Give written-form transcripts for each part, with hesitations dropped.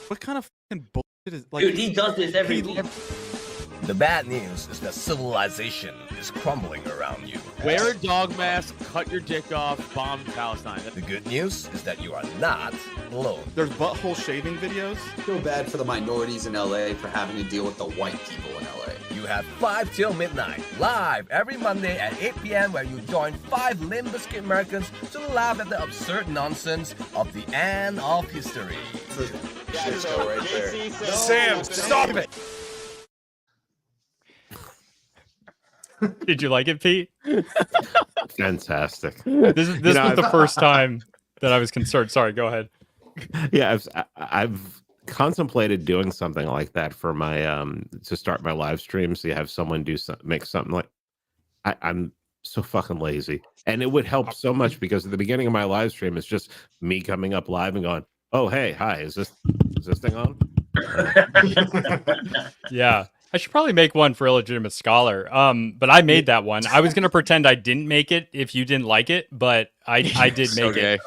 What kind of fucking bullshit is like? Dude, he does this every week. The bad news is that civilization is crumbling around you. Wear a dog mask, cut your dick off, bomb Palestine. The good news is that you are not alone. There's butthole shaving videos. Feel bad for the minorities in LA for having to deal with the white people in LA. You have 5 till midnight, live every Monday at 8 p.m. where you join 5 Limp Bizkit Americans to laugh at the absurd nonsense of the end of history. Shit show right there. Sam, stop it! Did you like it, Pete? Fantastic. This was the first time that I was concerned. Sorry, go ahead. Yeah, I've contemplated doing something like that for my to start my live streams. So you have someone make something like I'm so fucking lazy, and it would help so much because at the beginning of my live stream, it's just me coming up live and going, "Oh, hey, hi, is this thing on?" Yeah. I should probably make one for Illegitimate Scholar. But I made that one. I was gonna pretend I didn't make it if you didn't like it, but I did make it.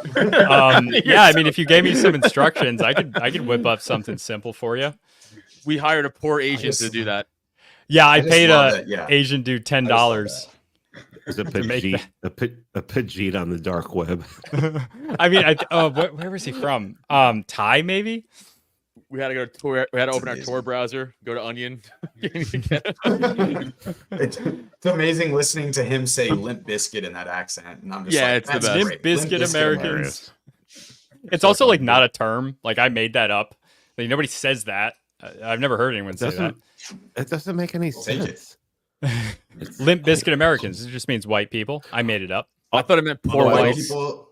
Yeah, I mean, if you gave me some instructions, I could whip up something simple for you. We hired a poor Asian to do that. Yeah, I paid Asian dude $10. It's a Pajit on the dark web. I mean, where was he from? Thai, maybe. We had to go to Tor. We had to open our Tor browser, go to Onion. It's amazing listening to him say Limp Bizkit in that accent, and I'm just like, it's the best. Limp Bizkit Americans. It's also like not a term. Like I made that up. Like nobody says that. I've never heard anyone say that. It doesn't make any sense. Limp Bizkit Americans. It just means white people. I made it up. I thought it meant poor white people.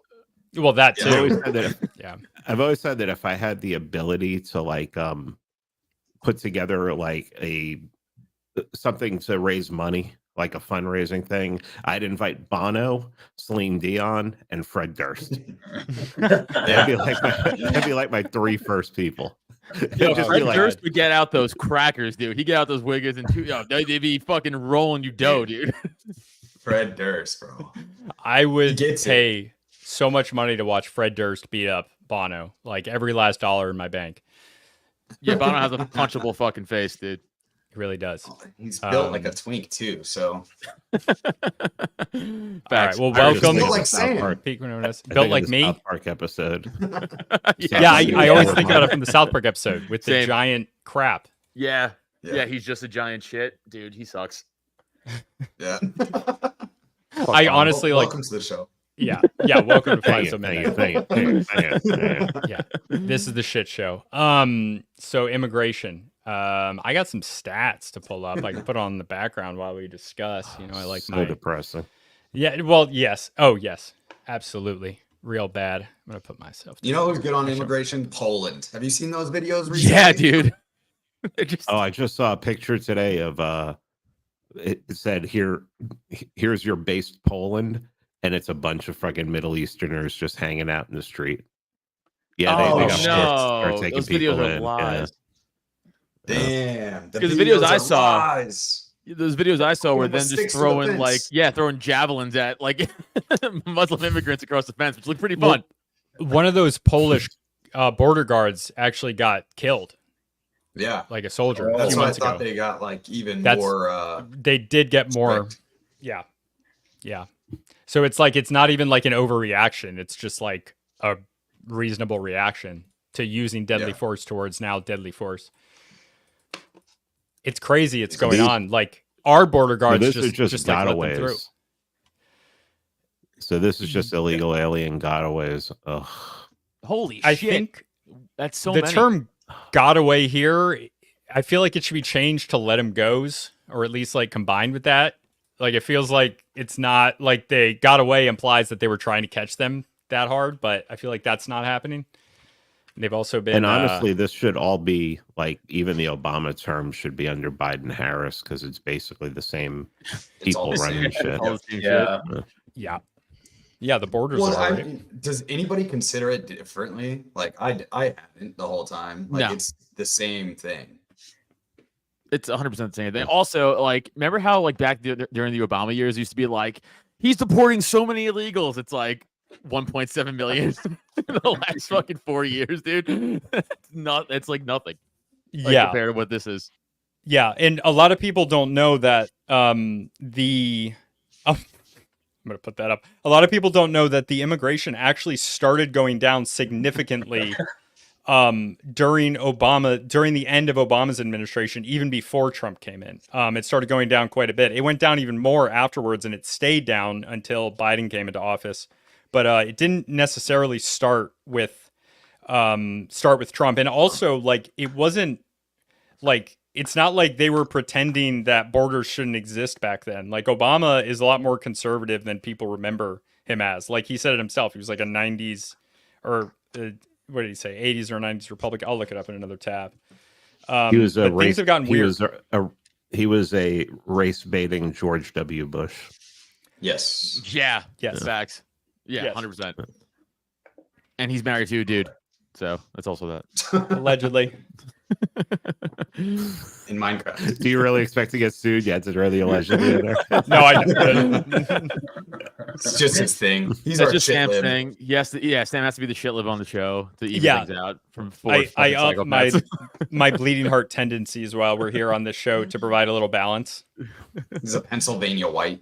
Well, that too. Yeah. I've always said that if I had the ability to like put together like something to raise money, like a fundraising thing, I'd invite Bono, Celine Dion, and Fred Durst. That'd be like my 3 first people. Yo, Fred Durst would get out those crackers, dude. He'd get out those Wiggers and they'd be fucking rolling you dough, dude. Fred Durst, bro. I would pay so much money to watch Fred Durst beat up Bono, like every last dollar in my bank. Yeah, Bono has a punchable fucking face, dude. He really does. He's built like a twink too, so. All right, well, welcome. Like Pete Quinones. Built like me. South Park episode. Yeah, I always think about it from the South Park episode with the giant crap. Yeah, he's just a giant shit, dude. He sucks. Yeah. I honestly welcome to the show. Yeah, welcome to Find So Many. Yeah, this is the shit show. So immigration. I got some stats to pull up. I can put on the background while we discuss. You know, I like so depressing. Yeah, well, yes. Oh, yes, absolutely, real bad. I'm gonna put myself. You know who's good on immigration? Poland. Have you seen those videos recently? Yeah, dude. I just saw a picture today of it said here's your base Poland. And it's a bunch of fucking Middle Easterners just hanging out in the street. Yeah, they got start taking those people videos are in. lies. Yeah. Damn, because the videos I saw, lies. those videos I saw were them just throwing throwing javelins at like Muslim immigrants across the fence, which looked pretty fun. One of those Polish border guards actually got killed. Yeah, like a soldier. That's why I thought they got like even more. They did get more. Yeah. So it's like it's not even like an overreaction. It's just like a reasonable reaction to using deadly force towards now deadly force. It's crazy. It's going on. Like our border guards just like let them through. So this is just illegal alien gotaways. Ugh. Holy shit! I think that's so. The term "gotaway" here, I feel like it should be changed to "let 'em goes," or at least like combined with that. Like it feels like it's not like they got away implies that they were trying to catch them that hard, but I feel like that's not happening. They've also been. And honestly, this should all be like even the Obama term should be under Biden Harris because it's basically the same people running shit. Yeah. The borders are right. Does anybody consider it differently? Like I haven't the whole time. Like it's the same thing. It's 100% the same thing. Also, like, remember how like back during the Obama years, it used to be like he's deporting so many illegals. It's like 1.7 million in the last fucking 4 years, dude. It's like nothing. Like, compared to what this is. Yeah, and a lot of people don't know that I'm going to put that up. A lot of people don't know that the immigration actually started going down significantly during the end of Obama's administration, even before Trump came in. It started going down quite a bit. It went down even more afterwards, and it stayed down until Biden came into office. But it didn't necessarily start with Trump. And also, like, it wasn't like, it's not like they were pretending that borders shouldn't exist back then. Like, Obama is a lot more conservative than people remember him as. Like, he said it himself. He was like a 90s or what did he say? 80s or 90s Republican. I'll look it up in another tab. He was a things have gotten weird. He was a race baiting George W. Bush. Yes. Yeah. Yes. Facts. Yeah. Yes. 100%. And he's married to a dude. So that's also that. Allegedly. In Minecraft. Do you really expect to get sued? Yeah, it's really allegedly in there. No, I don't. It's just his thing. He's That's our just shit Sam's lib. thing. Yes, Sam has to be the shit lib on the show to even Yeah. things out from four I up psychopaths. my bleeding heart tendencies while we're here on this show to provide a little balance. He's a Pennsylvania white.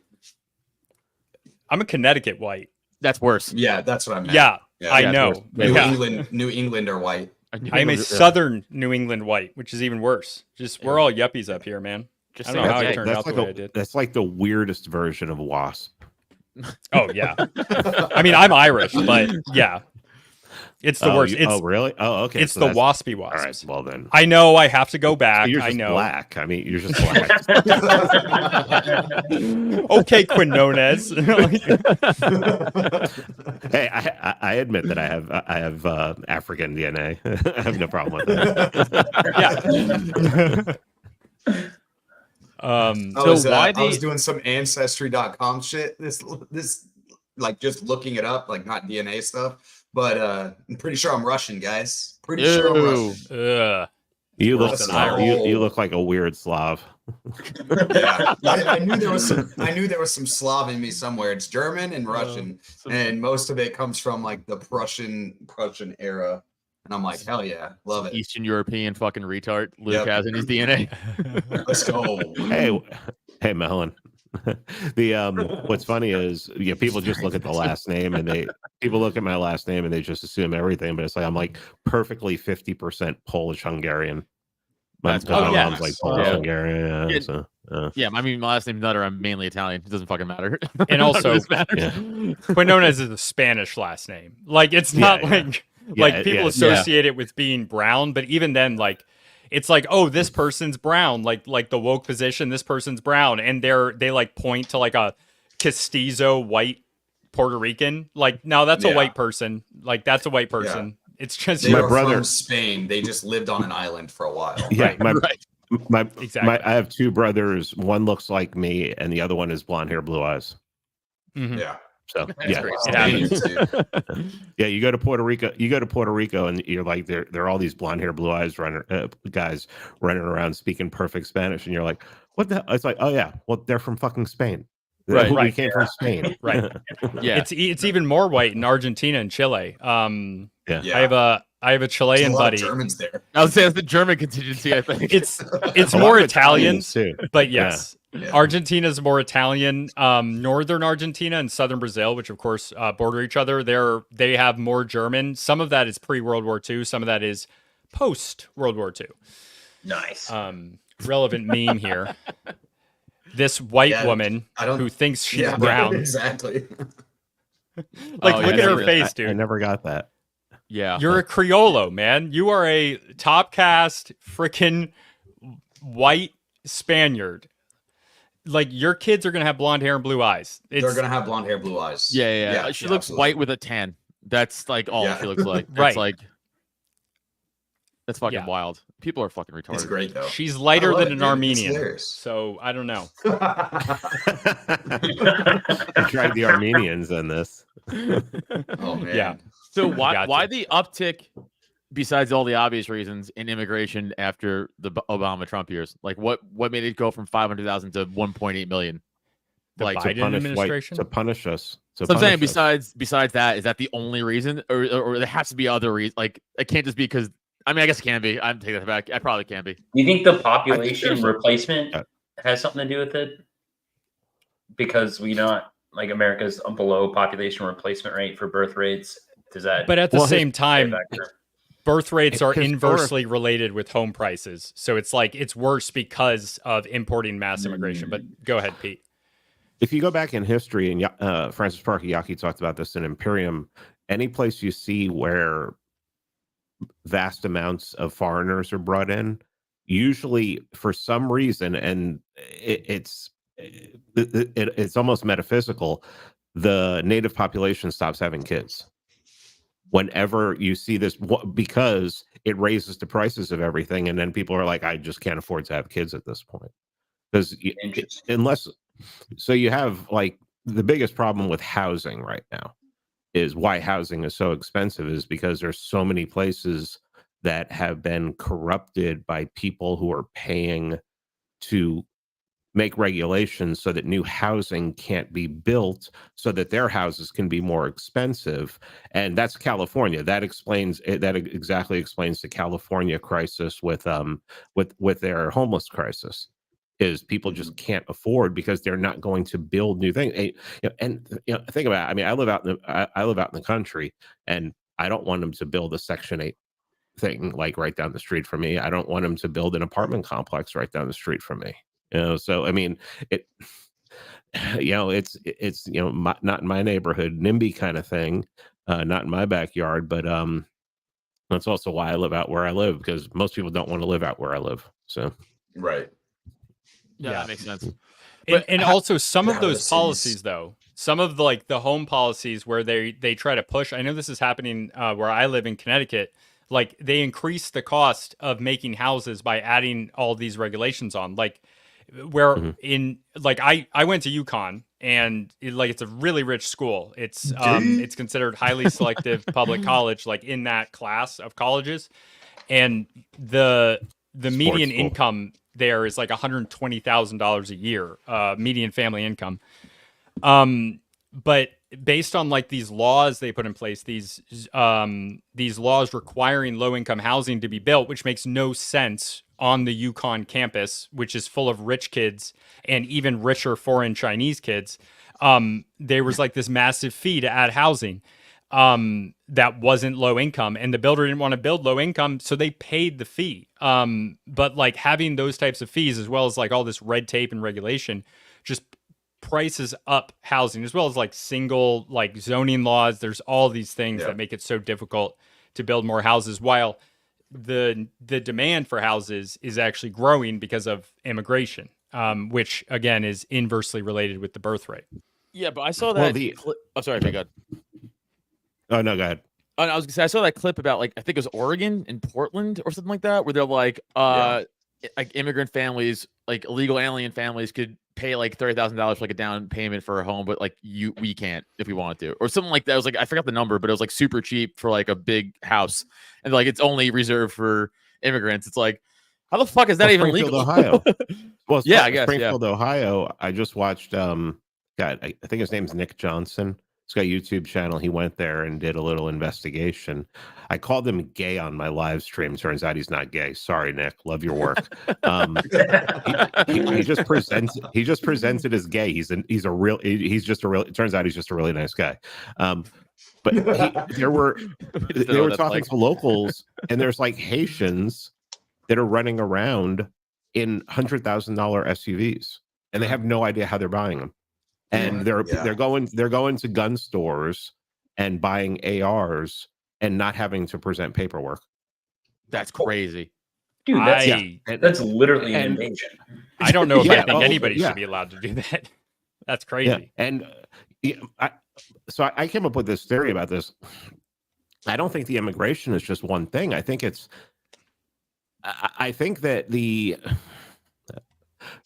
I'm a Connecticut white. That's worse. Yeah, that's what I meant. Yeah, I yeah, know. it's worse. New Yeah. New Englander white. I am a Southern New England white, which is even worse. Just we're all yuppies up here, man. Just I don't know how I saying. turned out the way I did. That's like the weirdest version of Wasp. Oh yeah. I mean, I'm Irish, but yeah, it's the worst. It's really? Oh, okay. it's so the that's- waspy All right. wasps. Well then, I know I have to go back. you're I just know. black. I mean, you're just black. Okay, Quinones. Hey, I admit that I have African DNA. I have no problem with that. Yeah. I why was doing some ancestry.com shit. This like just looking it up, like not DNA stuff. But I'm pretty sure I'm Russian, guys. Pretty sure I'm Russian. Ugh. You look That's you look like a weird Slav. Yeah, I knew there was some Slav in me somewhere. It's German and Russian, and most of it comes from like the Prussian era. And I'm like, hell yeah, love it. Eastern European fucking retard Luke Yep. has in his DNA. Let's go. Hey, Melon. What's funny is people just look at the last name and people look at my last name and they just assume everything, but it's like I'm like perfectly 50% Polish Hungarian. My mom's like Polish Hungarian. Yeah. So, Yeah, I mean, my last name's Nutter. I'm mainly Italian. It doesn't fucking matter. And also, yeah. Quinones is a Spanish last name. Like, it's not like people associate it with being brown, but even then, like, it's like, oh, this person's brown, like the woke position, this person's brown, and they like point to like a castizo white Puerto Rican. Like, no, that's a white person. Like, that's a white person. Yeah. It's just They My were brother- from Spain. They just lived on an island for a while. Yeah, Right. Exactly. I have two brothers. One looks like me, and the other one is blonde hair, blue eyes. Mhm. Yeah. So That's yeah, great. It happens. Dude. yeah. You go to Puerto Rico, and you're like, there are all these blonde hair, blue eyes guys running around speaking perfect Spanish, and you're like, what the? It's like, oh yeah, well they're from fucking Spain. Right. We Right. came from Spain. Right. Yeah. It's even more white in Argentina and Chile. Yeah. I have a There's Chilean a lot of buddy. Germans there. I would say that's the German contingency, I think. It's A lot more of Italians, too. but yes. Yeah. Argentina's more Italian. Northern Argentina and southern Brazil, which of course border each other, they have more German. Some of that is pre-World War II. Some of that is post-World War II. Nice. Relevant meme here. This white woman who thinks she's brown. Exactly. Like, Oh, look yeah, at her never- face, dude. I never got that. Yeah. You're a Criollo, man. You are a top caste freaking white Spaniard. Like, your kids are gonna have blonde hair and blue eyes. They're gonna have blonde hair, blue eyes. Yeah. She looks absolutely. white with a tan. That's like all Yeah. she looks like. Right. It's like that's fucking Yeah. wild. People are fucking retarded. It's great though. She's I lighter love than it, an dude. It's Armenian. hilarious. So I don't know. I tried the Armenians in this. Oh man. Yeah. So Gotcha. why the uptick, besides all the obvious reasons, in immigration after the Obama Trump years? Like what made it go from 500,000 to 1.8 million? The Like Biden administration? to punish us. So I'm saying punish us. besides that, is that the only reason, or there has to be other reasons? Like it can't just be because. I mean, I guess it can be. I'm taking that back. I probably can be. Do you think the I think population there's replacement uh, has something to do with it? Because we not like America's below population replacement rate for birth rates. Does that But at the well, same play a time, factor? birth rates are historic. inversely related with home prices. So it's like it's worse because of importing mass immigration. But go ahead, Pete. If you go back in history, and Francis Parker Yockey talked about this in Imperium, any place you see where vast amounts of foreigners are brought in, usually for some reason, and it's almost metaphysical, the native population stops having kids. Whenever you see this, because it raises the prices of everything, and then people are like, I just can't afford to have kids at this point. Because Interesting. unless, so you have like the biggest problem with housing right now is why housing is so expensive is because there's so many places that have been corrupted by people who are paying to make regulations so that new housing can't be built so that their houses can be more expensive. And that's California. That exactly explains the California crisis with their homeless crisis. Is people just can't afford because they're not going to build new things. And think about it. I mean, I live out in the country, and I don't want them to build a Section 8 thing like right down the street from me. I don't want them to build an apartment complex right down the street from me. So I mean, it's not in my neighborhood, NIMBY kind of thing, not in my backyard. But that's also why I live out where I live, because most people don't want to live out where I live. So Right. Yeah, that makes sense. And also some of those Policies. policies, though, some of the home policies where they try to push. I know this is happening where I live in Connecticut. Like they increase the cost of making houses by adding all these regulations on. Like where in like I went to UConn, and it's a really rich school. It's considered highly selective public college, like in that class of colleges, and the median school. income there is like $120,000 a year, median family income. But based on like these laws they put in place, these laws requiring low income housing to be built, which makes no sense on the UConn campus, which is full of rich kids and even richer foreign Chinese kids. There was like this massive fee to add housing that wasn't low income, and the builder didn't want to build low income, so they paid the fee. But like having those types of fees, as well as like all this red tape and regulation, just prices up housing, as well as like single like zoning laws. There's all these things that make it so difficult to build more houses, while the demand for houses is actually growing because of immigration, which again is inversely related with the birth rate. Yeah, but I saw that. I'm sorry, God. Oh no, go ahead. I was gonna say I saw that clip about like I think it was Oregon and Portland or something like that, where they're like immigrant families, like illegal alien families, could pay like $30,000 for like a down payment for a home, but like we can't if we wanted to, or something like that. It was like I forgot the number, but it was like super cheap for like a big house, and like it's only reserved for immigrants. It's like, how the fuck is that even legal? Ohio. Well, yeah, I guess Springfield, Ohio. I just watched. God, I think his name's Nick Johnson. He's got a YouTube channel. He went there and did a little investigation. I called him gay on my live stream. Turns out he's not gay. Sorry, Nick. Love your work. He just presented as gay. It turns out he's just a really nice guy. But they were talking to locals, and there's like Haitians that are running around in $100,000 SUVs, and they have no idea how they're buying them. And they're going to gun stores and buying ARs and not having to present paperwork. That's crazy, dude. That's literally an invasion. I don't know if I think anybody should be allowed to do that. That's crazy. Yeah. And so I came up with this theory about this. I don't think the immigration is just one thing. I think that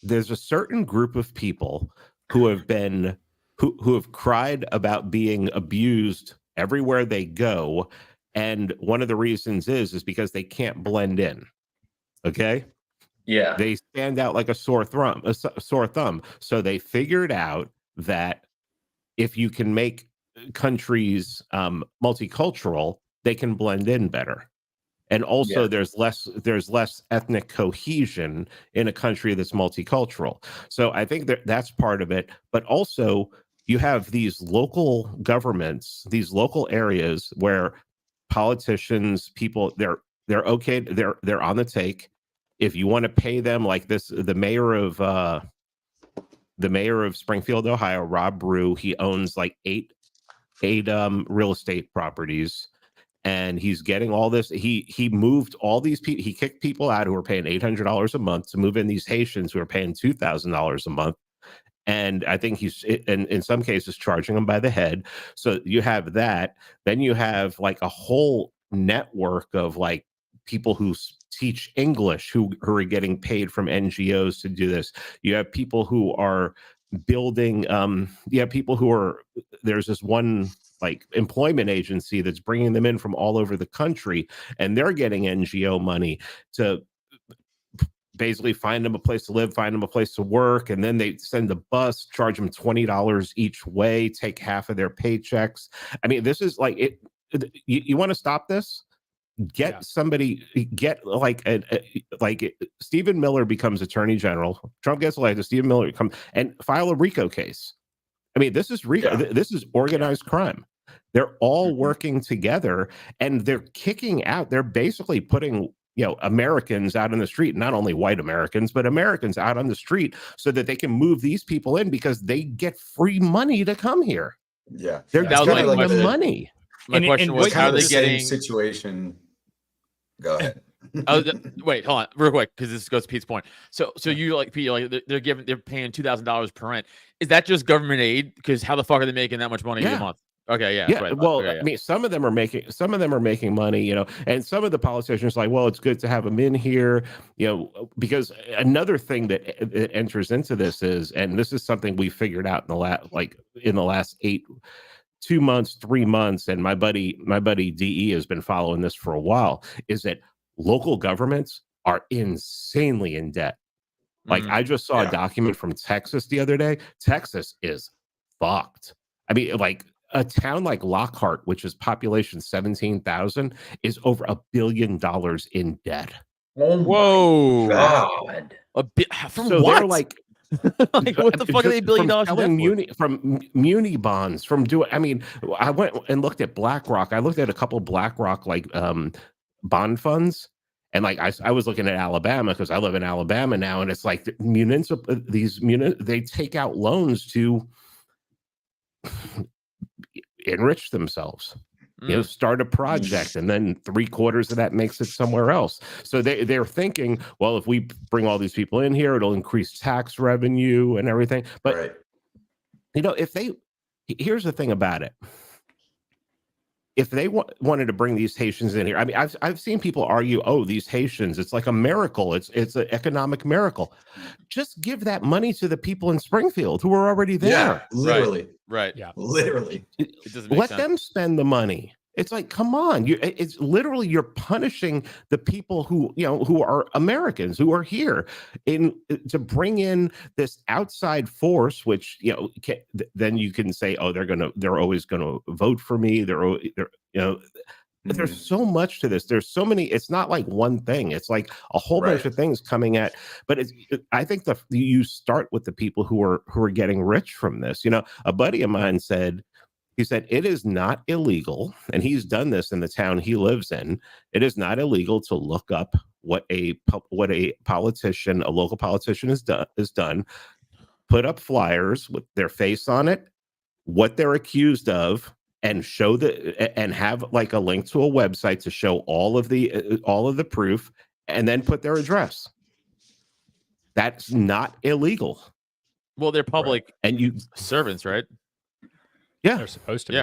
there's a certain group of people who have cried about being abused everywhere they go, and one of the reasons is because they can't blend in. Okay, they stand out like a sore thumb. So they figured out that if you can make countries multicultural, they can blend in better. And also there's less ethnic cohesion in a country that's multicultural. So I think that's part of it. But also you have these local governments, these local areas where politicians, people, they're okay, they're on the take. If you want to pay them like this, the mayor of Springfield, Ohio, Rob Brew, he owns like eight real estate properties. And he's getting all this. He moved all these people. He kicked people out who were paying $800 a month to move in these Haitians who are paying $2,000 a month. And I think he's in some cases charging them by the head. So you have that. Then you have like a whole network of like people who teach English who are getting paid from NGOs to do this. You have people who are building. People who are. There's this one like employment agency that's bringing them in from all over the country, and they're getting NGO money to basically find them a place to live, find them a place to work, and then they send a bus, charge them $20 each way, take half of their paychecks. I mean, this is like it. You want to stop this? Get somebody, get like Stephen Miller becomes Attorney General. Trump gets elected. Stephen Miller comes and file a RICO case. I mean, this is RICO. This is organized crime. They're all working together, and they're kicking out. They're basically putting Americans out on the street, not only white Americans, but Americans out on the street, so that they can move these people in because they get free money to come here. Yeah, they're getting like the money. My question was, how are they getting situation? Go ahead. Wait, hold on, real quick, because this goes to Pete's point. So you like Pete, like they're paying $2,000 per rent. Is that just government aid? Because how the fuck are they making that much money a month? Okay, yeah. Right. Well, okay, I mean, some of them are making money, and some of the politicians are like, well, it's good to have them in here, because another thing that enters into this is, and this is something we figured out in the last 2 months, 3 months, and my buddy DE has been following this for a while, is that local governments are insanely in debt. Like I just saw a document from Texas the other day. Texas is fucked. I mean, like a town like Lockhart, which is population 17,000, is over $1 billion in debt. Oh, whoa! God. A bit from so what? They're like, like what the fuck are they $1 billion from muni bonds, from doing. I mean, I went and looked at BlackRock. I looked at a couple BlackRock bond funds. And like I was looking at Alabama because I live in Alabama now, and it's like they take out loans to enrich themselves, start a project, and then 3/4 of that makes it somewhere else. So they're thinking, well, if we bring all these people in here, it'll increase tax revenue and everything. But here's the thing about it. If they wanted to bring these Haitians in here, I mean, I've seen people argue, oh, these Haitians, it's like a miracle. It's an economic miracle. Just give that money to the people in Springfield who are already there. Yeah, literally. Right. Yeah. Literally. It doesn't make Let sense. them spend the money. It's like, come on. It's literally you're punishing the people who are Americans, who are here, to bring in this outside force, which then you can say, oh, they're always gonna vote for me. There's so much to this. There's so many. It's not like one thing. It's like a whole bunch of things coming at. But I think you start with the people who are getting rich from this. A buddy of mine said. He said, it is not illegal, and he's done this in the town he lives in. It is not illegal to look up what a politician, a local politician has done, put up flyers with their face on it, what they're accused of, and and have like a link to a website to show all of the proof, and then put their address. That's not illegal. Well, they're public servants, right? Yeah, they're supposed to be.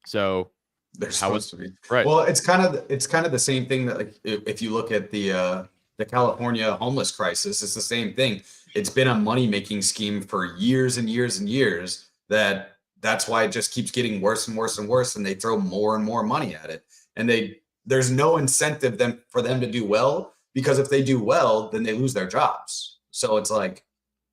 So they're supposed to be. Right. Well, it's kind of the same thing that, like, if you look at the California homeless crisis, it's the same thing. It's been a money-making scheme for years and years and years. That's why it just keeps getting worse and worse and worse, and they throw more and more money at it. And there's no incentive for them to do well, because if they do well, then they lose their jobs. So it's like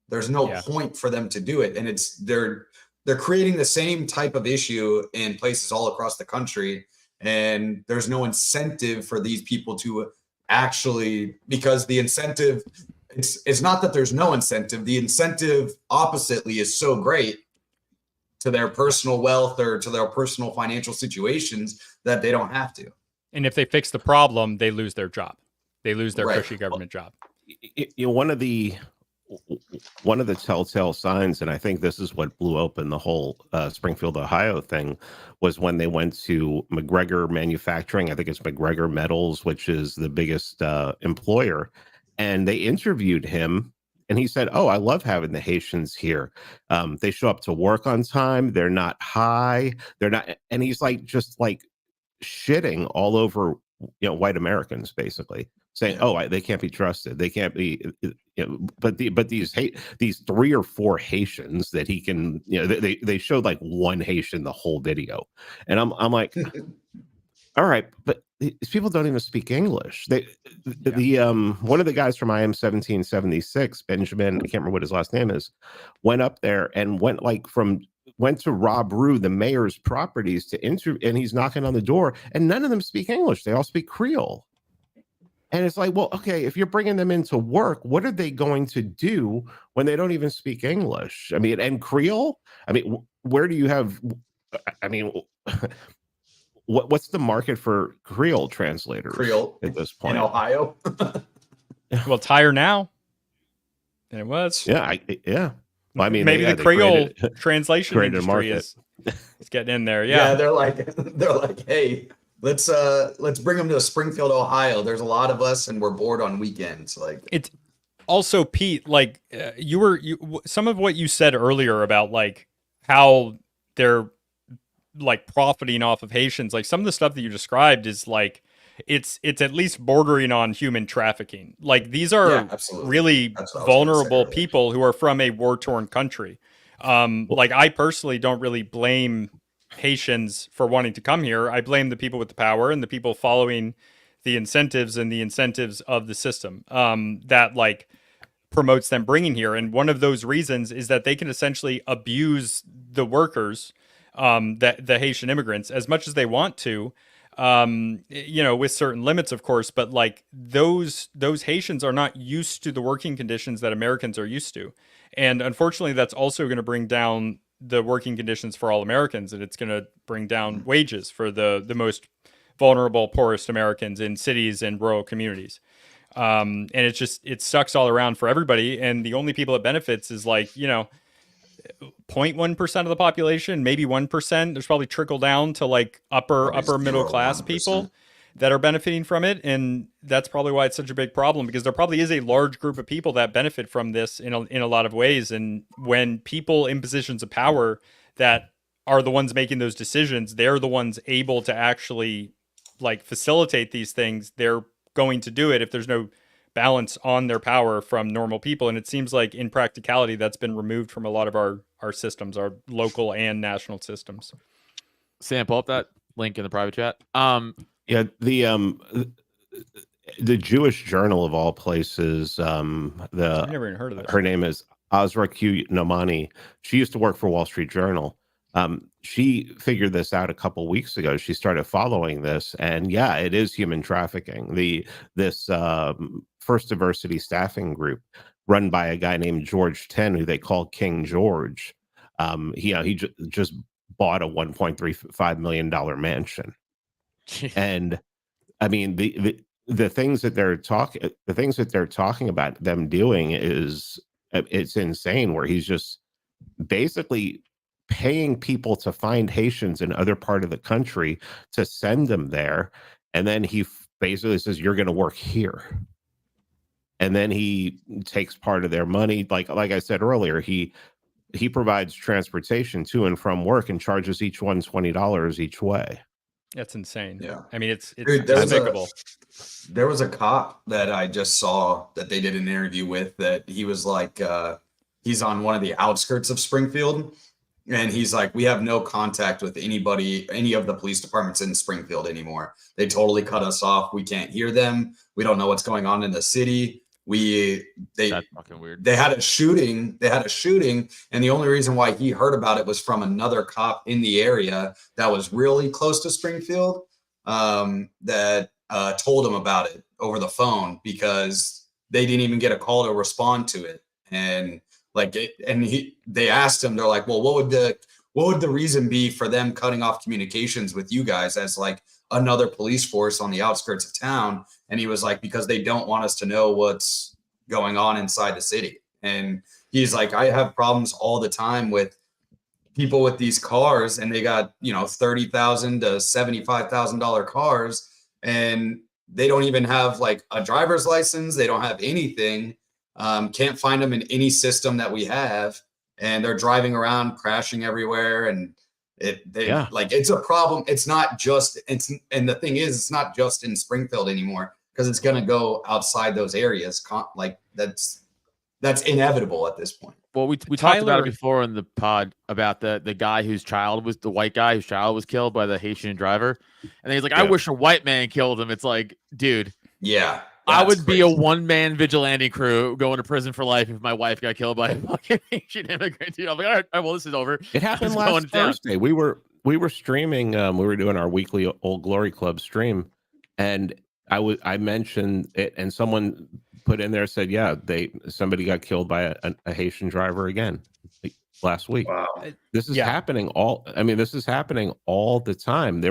there's no point for them to do it, and they're they're creating the same type of issue in places all across the country, and there's no incentive for these people to actually, because the incentive, it's not that there's no incentive, the incentive oppositely is so great to their personal wealth or to their personal financial situations that they don't have to. And if they fix the problem, they lose their job. They lose their Right. cushy government job. You know, one of the telltale signs, and I think this is what blew open the whole Springfield, Ohio thing, was when they went to McGregor Manufacturing. I think it's McGregor Metals, which is the biggest employer, and they interviewed him. And he said, "Oh, I love having the Haitians here. They show up to work on time. They're not high. They're not." And he's like, just like shitting all over, white Americans, basically saying, "Oh, they can't be trusted. They can't be." But these 3 or 4 Haitians that he can, they showed like one Haitian the whole video, and I'm like, all right, but these people don't even speak English. One of the guys from IM 1776, Benjamin, I can't remember what his last name is, went up there and went to Rob Rue, the mayor's properties, to interview, and he's knocking on the door, and none of them speak English. They all speak Creole. And it's like, well, okay, if you're bringing them into work, what are they going to do when they don't even speak English? I mean, and Creole? I mean, where do you have, I mean, what's the market for Creole translators at this point? In Ohio? Well, it's higher now than it was. Yeah, Well, I mean, maybe the Creole translation industry is getting in there. Yeah, they're like, hey, let's bring them to Springfield, Ohio. There's a lot of us, and we're bored on weekends. Like, it's also, Pete, like some of what you said earlier about like how they're like profiting off of Haitians. Like some of the stuff that you described is like it's at least bordering on human trafficking. Like these are really vulnerable people who are from a war-torn country. Like I personally don't really blame Haitians for wanting to come here. I blame the people with the power and the people following the incentives of the system that like promotes them bringing here. And one of those reasons is that they can essentially abuse the workers, that the Haitian immigrants, as much as they want to, with certain limits, of course. But like those Haitians are not used to the working conditions that Americans are used to. And unfortunately, that's also going to bring down the working conditions for all Americans, and it's going to bring down wages for the most vulnerable, poorest Americans in cities and rural communities. And it sucks all around for everybody. And the only people it benefits is like, 0.1% of the population, maybe 1%. There's probably trickle down to like upper middle class people that are benefiting from it. And that's probably why it's such a big problem, because there probably is a large group of people that benefit from this in a lot of ways. And when people in positions of power that are the ones making those decisions, they're the ones able to actually like facilitate these things. They're going to do it if there's no balance on their power from normal people. And it seems like in practicality, that's been removed from a lot of our systems, our local and national systems. Sam, pull up that link in the private chat. Yeah, the Jewish Journal of all places. I've never even heard of this. Her name is Azra Q. Nomani. She used to work for Wall Street Journal. She figured this out a couple weeks ago. She started following this, and yeah, it is human trafficking. This First Diversity staffing group, run by a guy named George Ten, who they call King George. He just bought a $1.35 million mansion. And I mean, the things that they're talking about them doing it's insane, where he's just basically paying people to find Haitians in other part of the country to send them there, and then he basically says, you're going to work here, and then he takes part of their money. Like I said earlier, he provides transportation to and from work and charges each one $20 each way. That's insane. Yeah. I mean, it's Dude, despicable. There was a cop that I just saw that they did an interview with, that he was like, he's on one of the outskirts of Springfield. And he's like, we have no contact with any of the police departments in Springfield anymore. They totally cut us off. We can't hear them. We don't know what's going on in the city. That's fucking weird. They had a shooting, and the only reason why he heard about it was from another cop in the area that was really close to Springfield, that told him about it over the phone, because they didn't even get a call to respond to it. And they asked him, they're like, well, what would the reason be for them cutting off communications with you guys as like another police force on the outskirts of town? And he was like, because they don't want us to know what's going on inside the city. And he's like, I have problems all the time with people with these cars, and they got, $30,000 to $75,000 cars, and they don't even have like a driver's license. They don't have anything. Can't find them in any system that we have, and they're driving around crashing everywhere. And it's a problem. It's not just and the thing is, it's not just in Springfield anymore, because it's going to go outside those areas. Like that's inevitable at this point. Well, we talked about it before in the pod about the guy the white guy whose child was killed by the Haitian driver. And he's like, I wish a white man killed him. It's like, dude. Yeah. I would be a one-man vigilante crew going to prison for life if my wife got killed by a fucking Haitian immigrant. I'm like, all right, well, this is over. It happened last Thursday. We were streaming. We were doing our weekly Old Glory Club stream, and I mentioned it, and someone put in there, said, yeah, somebody got killed by a Haitian driver again last week. Wow. This is happening this is happening all the time.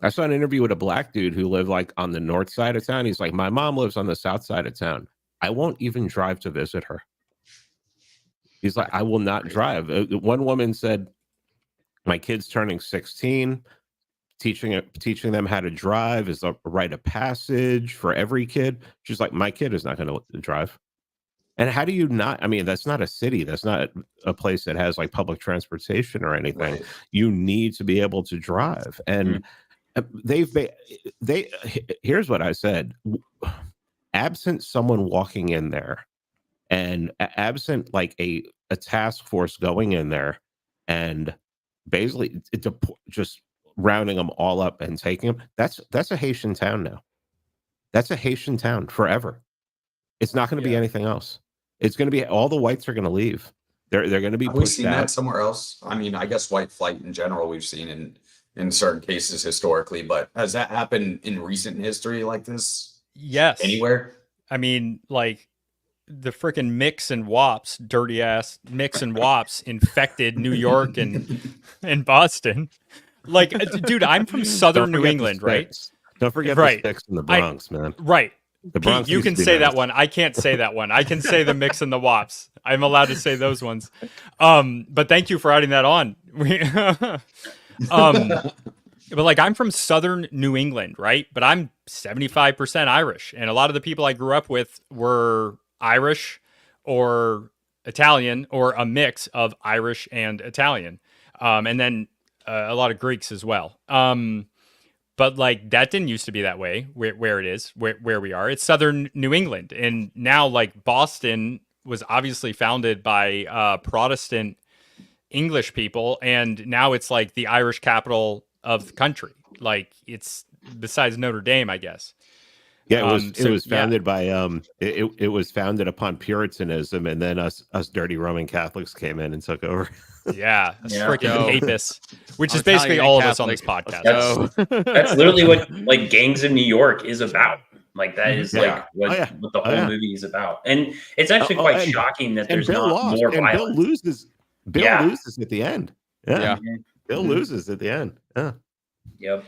I saw an interview with a black dude who lived like on the north side of town. He's like, my mom lives on the south side of town. I won't even drive to visit her. He's like, I will not drive. One woman said, my kid's turning 16. Teaching them how to drive is a rite of passage for every kid. She's like, my kid is not going to drive. And how do you not? That's not a city. That's not a place that has like public transportation or anything. Right. You need to be able to drive. And here's what I said. Absent someone walking in there, and absent like a task force going in there and basically just rounding them all up and taking them, that's a Haitian town now. That's a Haitian town forever. It's not going to be anything else. It's going to be all the whites are going to leave. They're going to be. Have we seen that somewhere else? I guess white flight in general we've seen in certain cases historically, but has that happened in recent history like this? Yes. Anywhere? Like the freaking Mix and Wops, dirty ass Mix and Wops infected New York and Boston. Like, dude, I'm from southern New England, right? Don't forget the sticks in the Bronx, man. Right. The Bronx. Pete, you can say that one. I can't say that one. I can say the Mix and the Wops. I'm allowed to say those ones. But thank you for adding that on. But like, I'm from southern New England, right? But I'm 75% Irish, and a lot of the people I grew up with were Irish or Italian, or a mix of Irish and Italian, and then a lot of Greeks as well. But like, that didn't used to be that way where it is, where we are. It's southern New England, and now like Boston was obviously founded by Protestant English people, and now it's like the Irish capital of the country. Like, it's besides Notre Dame, I guess. Yeah, it was founded by it was founded upon Puritanism, and then us dirty Roman Catholics came in and took over. Yeah, freaking papists, which is basically all of us on this podcast. That's literally what like Gangs in New York is about. Like, that is like what the whole movie is about, and it's actually quite shocking that there's not more violence. Bill loses. Bill loses at the end. Yeah. Bill loses at the end. Yeah. Yep.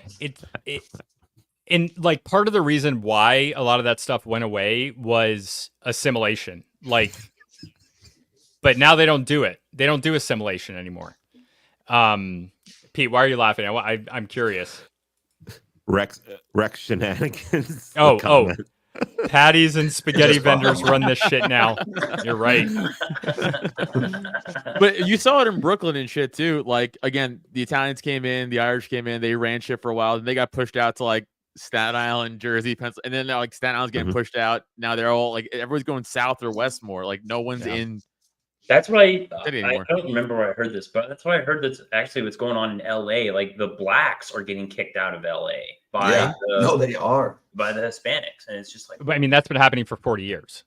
And like, part of the reason why a lot of that stuff went away was assimilation. Like, but now they don't do it. They don't do assimilation anymore. Pete, why are you laughing? I'm curious. Rex shenanigans. Oh, patties and spaghetti vendors run this shit now. You're right. But you saw it in Brooklyn and shit too. Like, again, the Italians came in, the Irish came in, they ran shit for a while, and they got pushed out to like Staten Island, Jersey, Pennsylvania, and then now like Staten Island's getting pushed out. Now they're all like, everyone's going south or west more. Like, no one's in That's what I anymore. don't remember where I heard this, but that's why I heard that's actually what's going on in LA. Like the blacks are getting kicked out of LA by they are by the Hispanics, and it's just like, I mean, that's been happening for 40 years.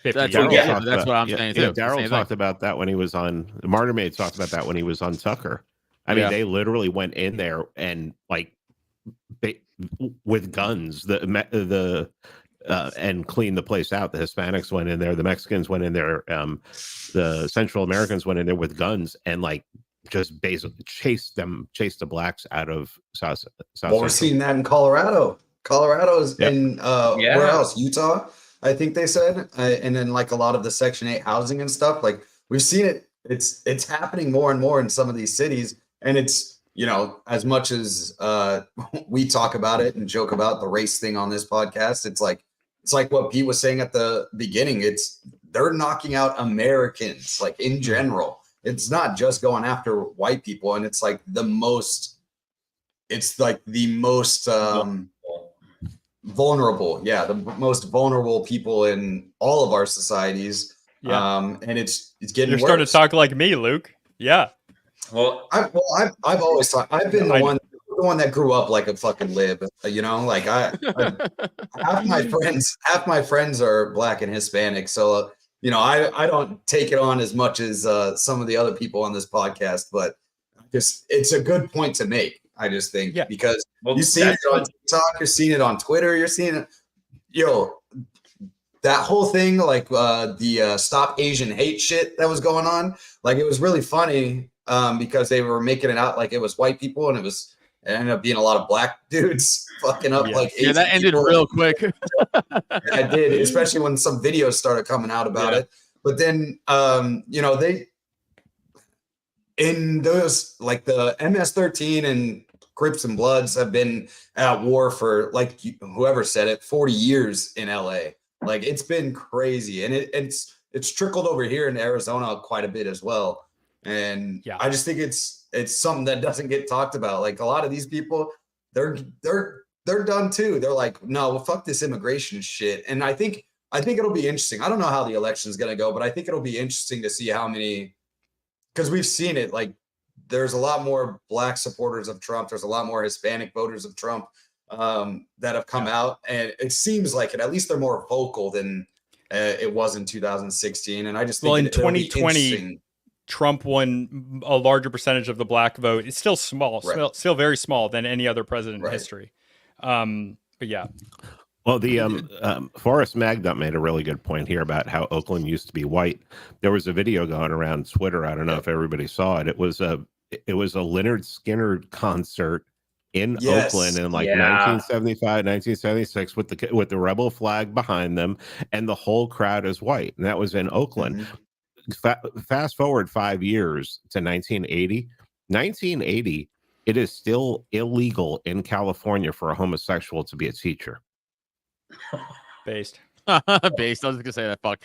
50 That's, years. that's what I'm saying too. Daryl talked about that when he was on Martyr Maid. Talked about that when he was on Tucker. I mean, they literally went in there and like with guns, and cleaned the place out. The Hispanics went in there, the Mexicans went in there, the Central Americans went in there with guns and like just basically chased the blacks out of South. Well, we're seeing that in Colorado. Colorado's in where else? Utah, I think they said, and then like a lot of the Section 8 housing and stuff. Like we've seen it. It's happening more and more in some of these cities, and it's, you know, as much as we talk about it and joke about the race thing on this podcast, it's like what Pete was saying at the beginning. They're knocking out Americans, like in general. It's not just going after white people, and it's like the most vulnerable. Yeah, the most vulnerable people in all of our societies. Yeah. And it's getting You're worse. starting to talk like me, Luke. Yeah. well, I've always thought I've been the one that grew up like a fucking lib, you know, like half my friends are black and Hispanic. So, you know, I don't take it on as much as some of the other people on this podcast, but just, it's a good point to make. I just think, because you've seen it on TikTok, you're seeing it on Twitter, you're seeing it, that whole thing, like the Stop Asian Hate shit that was going on. Like, it was really funny because they were making it out like it was white people, and it ended up being a lot of black dudes fucking up like Asian that ended people. real quick. I did, especially when some videos started coming out about it. But then, you know, they, in those, like the MS-13 and Crips and Bloods have been at war for, like whoever said it, 40 years in LA. Like, it's been crazy, and it's trickled over here in Arizona quite a bit as well. And I just think it's something that doesn't get talked about. Like, a lot of these people, they're done too. They're like, no, well, fuck this immigration shit. And I think it'll be interesting. I don't know how the election is going to go, but I think it'll be interesting to see how many, because we've seen it. Like, there's a lot more black supporters of Trump. There's a lot more Hispanic voters of Trump that have come out, and it seems like it. At least they're more vocal than it was in 2016. And I just think, well, in 2020, Trump won a larger percentage of the black vote. It's still small, still very small than any other president in history. But yeah. Well, the Forrest Magdup made a really good point here about how Oakland used to be white. There was a video going around Twitter. I don't know if everybody saw it. It was a Lynyrd Skynyrd concert in Oakland in like 1975, 1976 with the rebel flag behind them, and the whole crowd is white. And that was in Oakland. Fast forward 5 years to 1980. 1980, it is still illegal in California for a homosexual to be a teacher. Based. I was gonna say that. Fuck.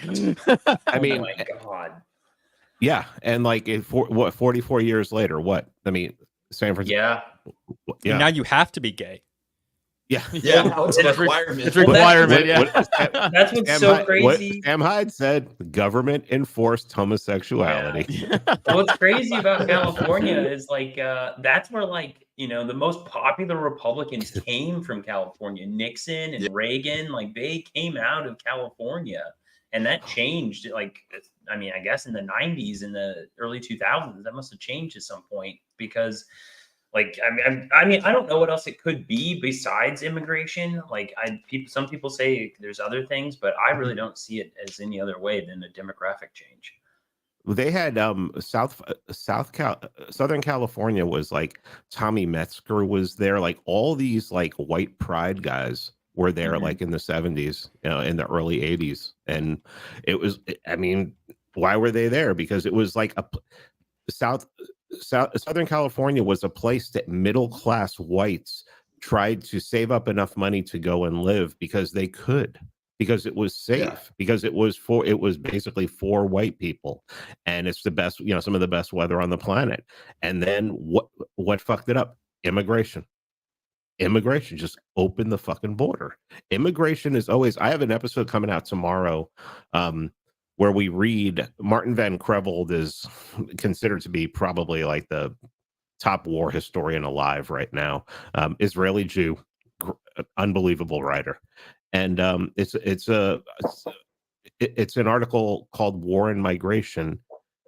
I mean, oh my God. Yeah, and like 44 years later, what? I mean, San Francisco. Yeah. And now you have to be gay. Now it's a requirement. It's a requirement. That's what's so crazy. Sam Hyde said the government enforced homosexuality. What's crazy about California is like that's where, like, you know, the most popular Republicans came from California. Nixon and Reagan, like, they came out of California, and that changed. Like, I mean, I guess in the 90s, in the early 2000s, that must have changed at some point, because, like, I mean, I don't know what else it could be besides immigration. Like, some people say there's other things, but I really don't see it as any other way than a demographic change. They had Southern California was like Tommy Metzger was there. Like, all these like white pride guys were there, like in the 70s, you know, in the early 80s, and it was. I mean, why were they there? Because it was like Southern California was a place that middle-class whites tried to save up enough money to go and live because they could, because it was safe, because it was basically for white people, and it's the best, you know, some of the best weather on the planet. And then what fucked it up? Immigration just opened the fucking border. Immigration is always. I have an episode coming out tomorrow where we read Martin van Creveld is considered to be probably like the top war historian alive right now. Israeli Jew, unbelievable writer, and it's an article called "War and Migration,"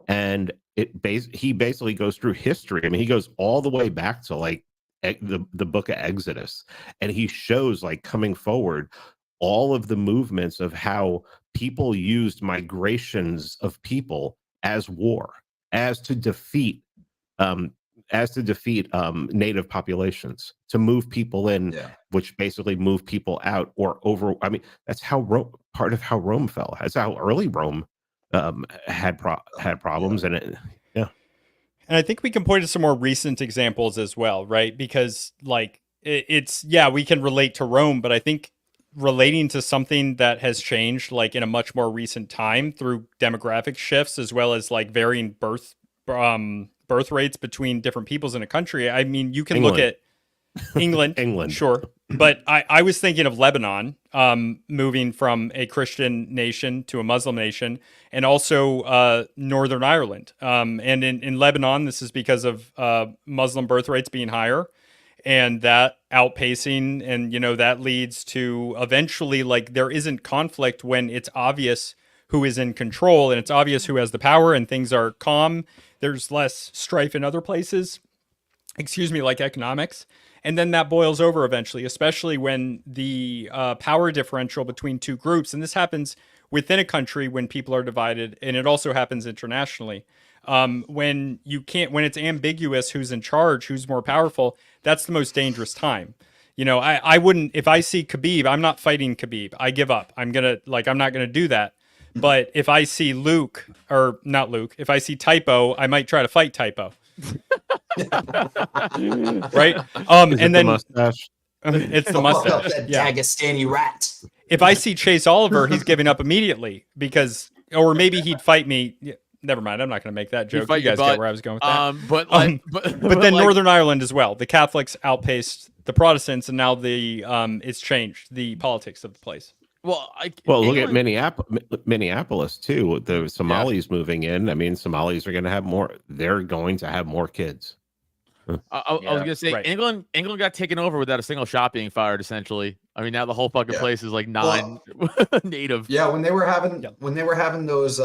and he basically goes through history. I mean, he goes all the way back to like the book of Exodus, and he shows like coming forward all of the movements of how people used migrations of people as war, as to defeat native populations, to move people in, which basically move people out or over. I mean, that's how part of how Rome fell. That's how early Rome had problems, and yeah. And I think we can point to some more recent examples as well, right? Because like it's we can relate to Rome, but I think relating to something that has changed like in a much more recent time through demographic shifts, as well as like varying birth rates between different peoples in a country. I mean, you can look at England, sure. But I was thinking of Lebanon, moving from a Christian nation to a Muslim nation, and also Northern Ireland. And in Lebanon, this is because of Muslim birth rates being higher, and that outpacing, and that leads to eventually like there isn't conflict when it's obvious who is in control and it's obvious who has the power, and things are calm. There's less strife in other places, like economics. And then that boils over eventually, especially when the power differential between two groups, and this happens within a country when people are divided, and it also happens internationally. When it's ambiguous who's in charge, who's more powerful, that's the most dangerous time. I wouldn't, if I see Khabib, I'm not fighting Khabib. I give up. I'm not gonna do that. But if I see if I see Typo, I might try to fight Typo. Right? And then mustache. it's the mustache. That Yeah. Dagestani rat. If I see Chase Oliver, he's giving up immediately or maybe he'd fight me. Yeah, never mind. I'm not going to make that joke. You guys get where I was going with that. But then Northern Ireland as well. The Catholics outpaced the Protestants, and now it's changed the politics of the place. Well, look at Minneapolis too. The Somalis moving in. I mean, Somalis are going to have more. They're going to have more kids. I was going to say, right. England got taken over without a single shot being fired. Essentially, I mean, now the whole fucking place is like native. Yeah, when they were having those, when they were having those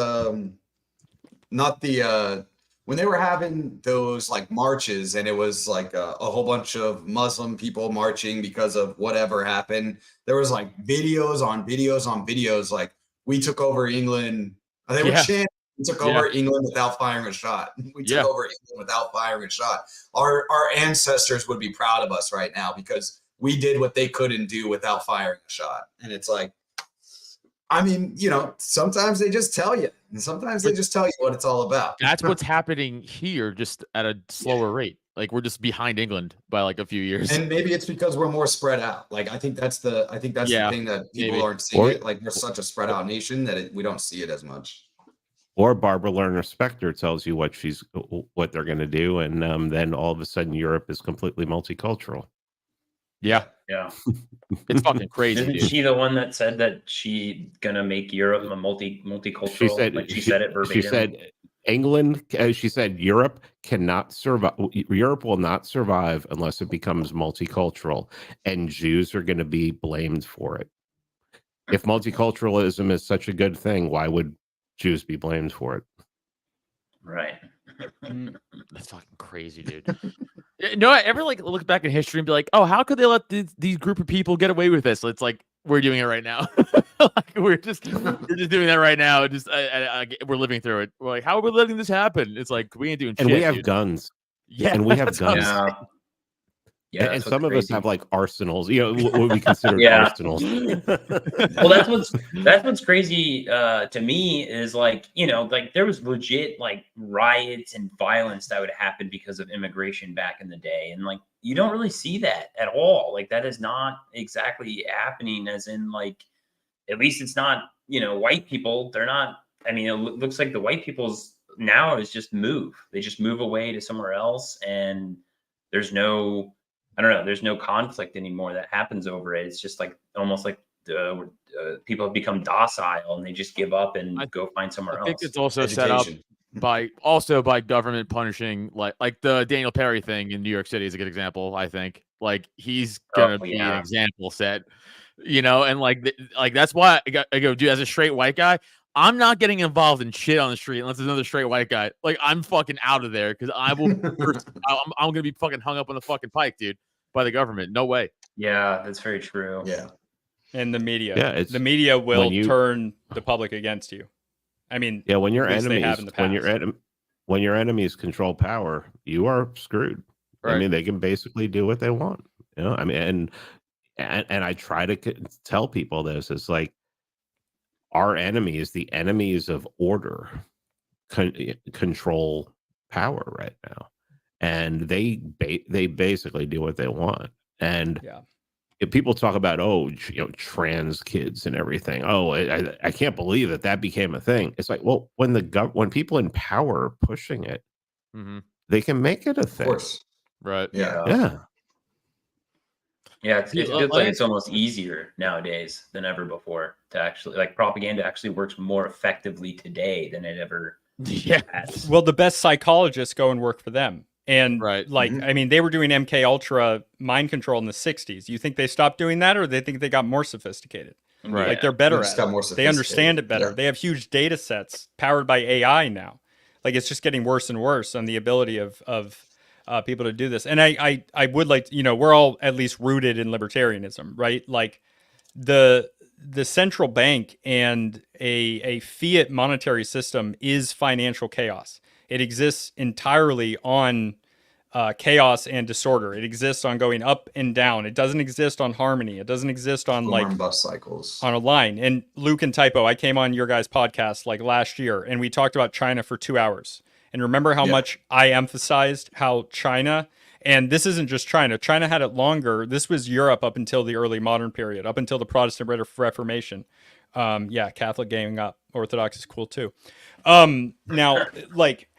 like marches, and it was like a whole bunch of Muslim people marching because of whatever happened. There was like videos on videos, like we took over England. They were chanting, we took over England without firing a shot. We took over England without firing a shot. Our ancestors would be proud of us right now because we did what they couldn't do without firing a shot. And it's like, I mean, sometimes they just tell you, and sometimes they just tell you what it's all about. That's what's happening here, just at a slower rate. Like we're just behind England by like a few years. And maybe it's because we're more spread out. Like I think that's the thing that people aren't seeing it. Like we're such a spread out nation that we don't see it as much. Or Barbara Lerner Specter tells you what they're going to do, and then all of a sudden Europe is completely multicultural. Yeah. It's fucking crazy. Isn't she the one that said that she gonna make Europe a multicultural? She said it verbatim. She said England. She said Europe cannot survive. Europe will not survive unless it becomes multicultural, and Jews are going to be blamed for it. If multiculturalism is such a good thing, why would Jews be blamed for it? Right. That's fucking crazy, dude. No, I ever like look back in history and be like, oh, how could they let these group of people get away with this? It's like we're doing it right now. Like, we're just doing that right now. Just we're living through it. We're like, how are we letting this happen? It's like we ain't doing shit. And we have guns. Yeah, and we have guns. Yeah, and some of us have like arsenals, what we consider arsenals. Well, that's what's crazy to me is like, like there was legit like riots and violence that would happen because of immigration back in the day. And like, you don't really see that at all. Like that is not exactly happening, as in like, at least it's not, white people. They're not, I mean, it looks like the white people's now is just move. They just move away to somewhere else. And there's no conflict anymore that happens over it. It's just like almost like people have become docile and they just give up and go find somewhere I think else. it's also set up by government punishing like the Daniel Perry thing in New York City is a good example. I think like he's gonna be an example set, and like that's why I go, dude, as a straight white guy, I'm not getting involved in shit on the street unless there's another straight white guy. Like I'm fucking out of there because I will. I'm gonna be fucking hung up on the fucking pike, dude, by the government. No way. Yeah, that's very true. Yeah. And the media. Yeah, the media will turn the public against you. I mean, yeah, when your at least they have enemies, in the past. when your enemies control power, you are screwed. Right. I mean, they can basically do what they want. I mean, and I try to tell people this. It's like our enemies, the enemies of order, control power right now, and they basically do what they want. And if people talk about trans kids and everything, I can't believe that became a thing. It's like, well, when people in power are pushing it, they can make it a thing. Of course. Right. Yeah. Yeah, it feels like it's almost easier nowadays than ever before to actually, like, propaganda actually works more effectively today than it ever has. Well, the best psychologists go and work for them. And I mean, they were doing MK Ultra mind control in the 60s. You think they stopped doing that, or they think they got more sophisticated? Right. Like they're better at it. They understand it better. Yeah. They have huge data sets powered by AI now. Like it's just getting worse and worse on the ability of people to do this. And I would like, we're all at least rooted in libertarianism, right? Like the central bank and a fiat monetary system is financial chaos. It exists entirely on chaos and disorder. It exists on going up and down. It doesn't exist on harmony. It doesn't exist on bust cycles on a line. And Luke and Typo, I came on your guys' podcast like last year, and we talked about China for 2 hours. And remember how much I emphasized how China, and this isn't just China. China had it longer. This was Europe up until the early modern period, up until the Protestant Reformation. Catholic ganging up. Orthodox is cool too. Now, like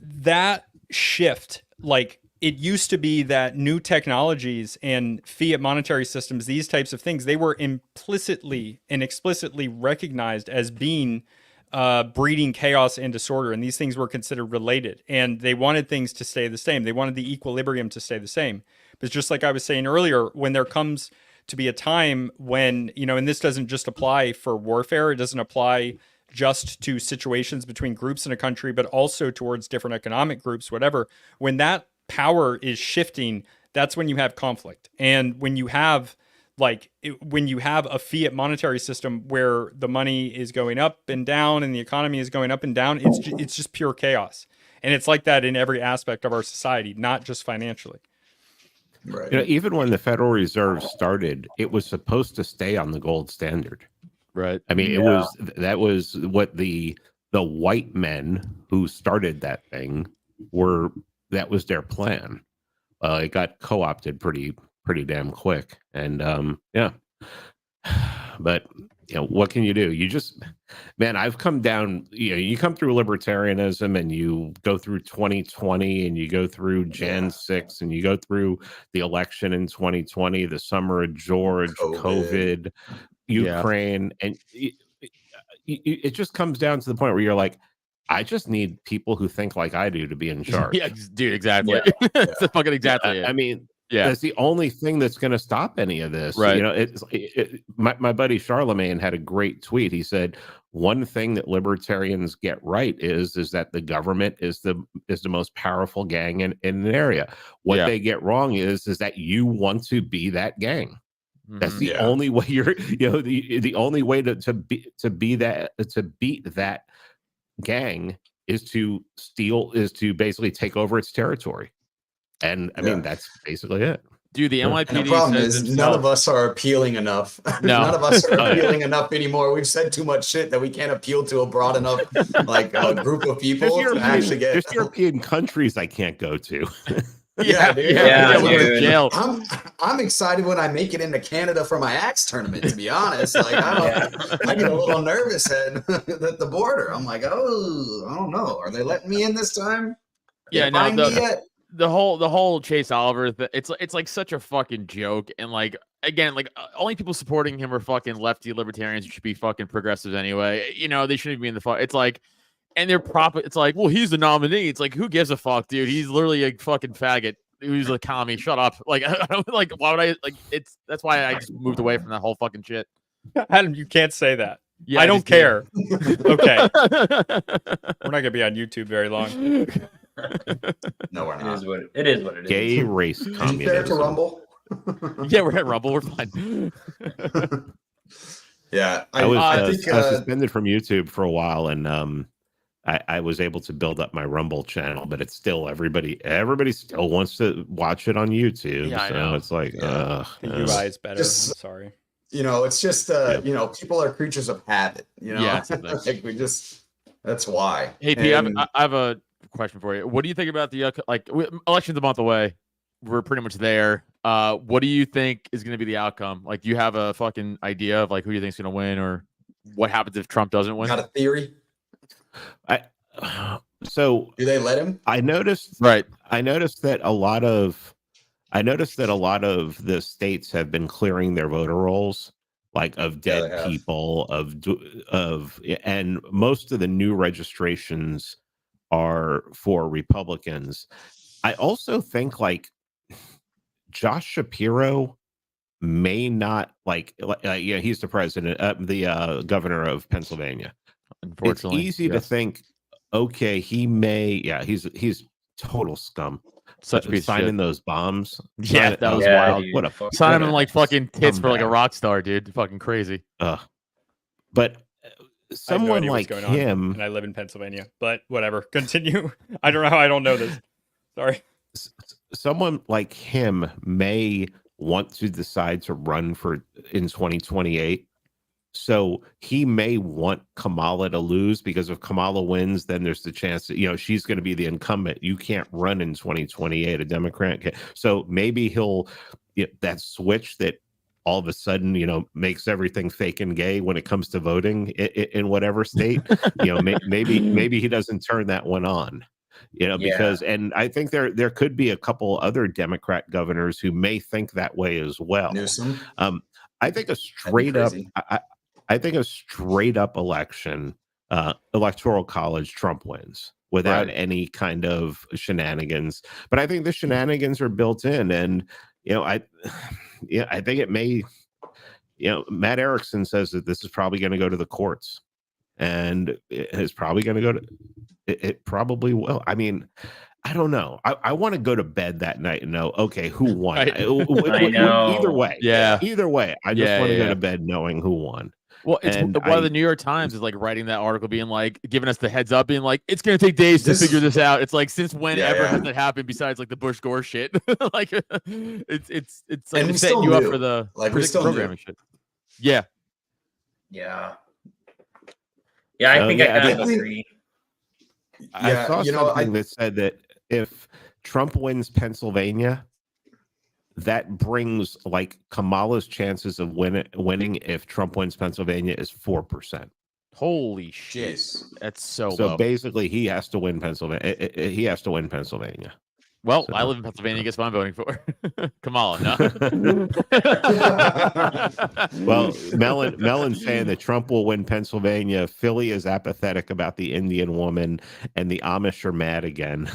that shift, like it used to be that new technologies and fiat monetary systems, these types of things, they were implicitly and explicitly recognized as being breeding chaos and disorder, and these things were considered related, and they wanted things to stay the same. They wanted the equilibrium to stay the same. But just like I was saying earlier, when there comes to be a time when, and this doesn't just apply for warfare, it doesn't apply just to situations between groups in a country, but also towards different economic groups, whatever. When that power is shifting, that's when you have conflict. And when you have a fiat monetary system where the money is going up and down and the economy is going up and down, it's just pure chaos. And it's like that in every aspect of our society, not just financially. Right. Even when the Federal Reserve started, it was supposed to stay on the gold standard. Right. I mean, that was what the white men who started that thing that was their plan. It got co-opted pretty damn quick. And but what can you do? You just, man, I've come down, you come through libertarianism and you go through 2020 and you go through Jan 6 and you go through the election in 2020, the summer of George, COVID, Ukraine, and it just comes down to the point where you're like, I just need people who think like I do to be in charge. Yeah, dude, exactly. That's fucking exactly it. I mean, that's the only thing that's going to stop any of this. Right. My buddy Charlemagne had a great tweet. He said, one thing that libertarians get right is that the government is the most powerful gang in an area. What they get wrong is that you want to be that gang. That's the only way the only way to beat that gang is to basically take over its territory. And I mean, that's basically it. Dude, the NYPD. And the problem is none of us are appealing enough. No. None of us are appealing enough anymore. We've said too much shit that we can't appeal to a broad enough group of people to actually get. There's European countries I can't go to. Yeah, dude. Dude. Jail. I'm excited when I make it into Canada for my axe tournament, to be honest. Like I get a little nervous at the border. I'm like, I don't know. Are they letting me in this time? The whole Chase Oliver it's like such a fucking joke, and like again, like only people supporting him are fucking lefty libertarians who should be fucking progressives anyway. You know, they shouldn't be in the fuck. It's like, and they're it's like, well, he's the nominee. It's like, who gives a fuck, dude? He's literally a fucking faggot. Who's a commie? Shut up. Like, I don't like. Why would I like? That's why I just moved away from that whole fucking shit. Adam, you can't say that. Yeah, I don't just did. care. Okay, we're not gonna be on YouTube very long. No, we're It not. is what it is. What it is. Gay race Is it fair to communism. Rumble? Yeah, we're at Rumble. We're fine. Yeah, I was think suspended from YouTube for a while, and I was able to build up my Rumble channel, but it's still everybody still wants to watch it on YouTube. Yeah, I so know. it's like, The UI is better. Just- I'm sorry. it's just people are creatures of habit. Yeah, it's a thing. like that's why. Hey, Pete, And I have a question for you. What do you think about the election's a month away? We're pretty much there. What do you think is going to be the outcome? Like, do you have a fucking idea of like who you think's going to win, or what happens if Trump doesn't win? got a theory? So Do they let him? I noticed Right. I noticed that a lot of the states have been clearing their voter rolls, like of Yeah, dead they have. people, and most of the new registrations are for Republicans. I also think like Josh Shapiro may not he's the president, the governor of Pennsylvania. Unfortunately, It's easy to yes. think, okay, he may, he's total scum. Such a piece of signing shit. those bombs. Yeah, Sign- that was Yeah, wild. dude. What a Fuck Sign what him a like fucking tits for like a scumbag. rock star, dude. Fucking crazy. but I have no someone idea like what's going on, him, and I live in Pennsylvania. But whatever. Continue. I don't know how I don't know this. Sorry. someone like him may want to decide to run in 2028. So he may want Kamala to lose, because if Kamala wins, then there's the chance that, she's going to be the incumbent. You can't run in 2028, a Democrat can. So maybe he'll, that switch that all of a sudden, makes everything fake and gay when it comes to voting in whatever state, maybe he doesn't turn that one on. Because, and I think there could be a couple other Democrat governors who may think that way as well. Newsom? I think I think a straight up election, electoral college, Trump wins without Right. any kind of shenanigans. But I think the shenanigans are built in, and I think it may. Matt Erickson says that this is probably going to go to the courts, and it's probably going to go to. It probably will. I mean, I don't know. I want to go to bed that night and know, okay, who won. Right. I know. Either way. Yeah. Either way, I just Yeah, want to yeah. go to bed knowing who won. Well, it's And why the New York Times is like writing that article, being like, giving us the heads up, being like, it's gonna take days to This- figure this out. It's like, since whenever Yeah. has that happened besides like the Bush Gore shit? Like, it's like And we setting still you up knew. for the Like, we predictive still knew. programming shit. Yeah, Yeah. Yeah, I think yeah, I kind I of think- agree. I saw you know, something that said that if Trump wins Pennsylvania, that brings like Kamala's chances of winning if Trump wins Pennsylvania is 4%. holy shit, Jeez. that's so So low. basically, he has to win Pennsylvania. He has to win Pennsylvania. Well, so- I live in Pennsylvania. Guess what I'm voting for? Kamala. No. Well, Melon's saying that Trump will win Pennsylvania. Philly is apathetic about the Indian woman, and the Amish are mad again.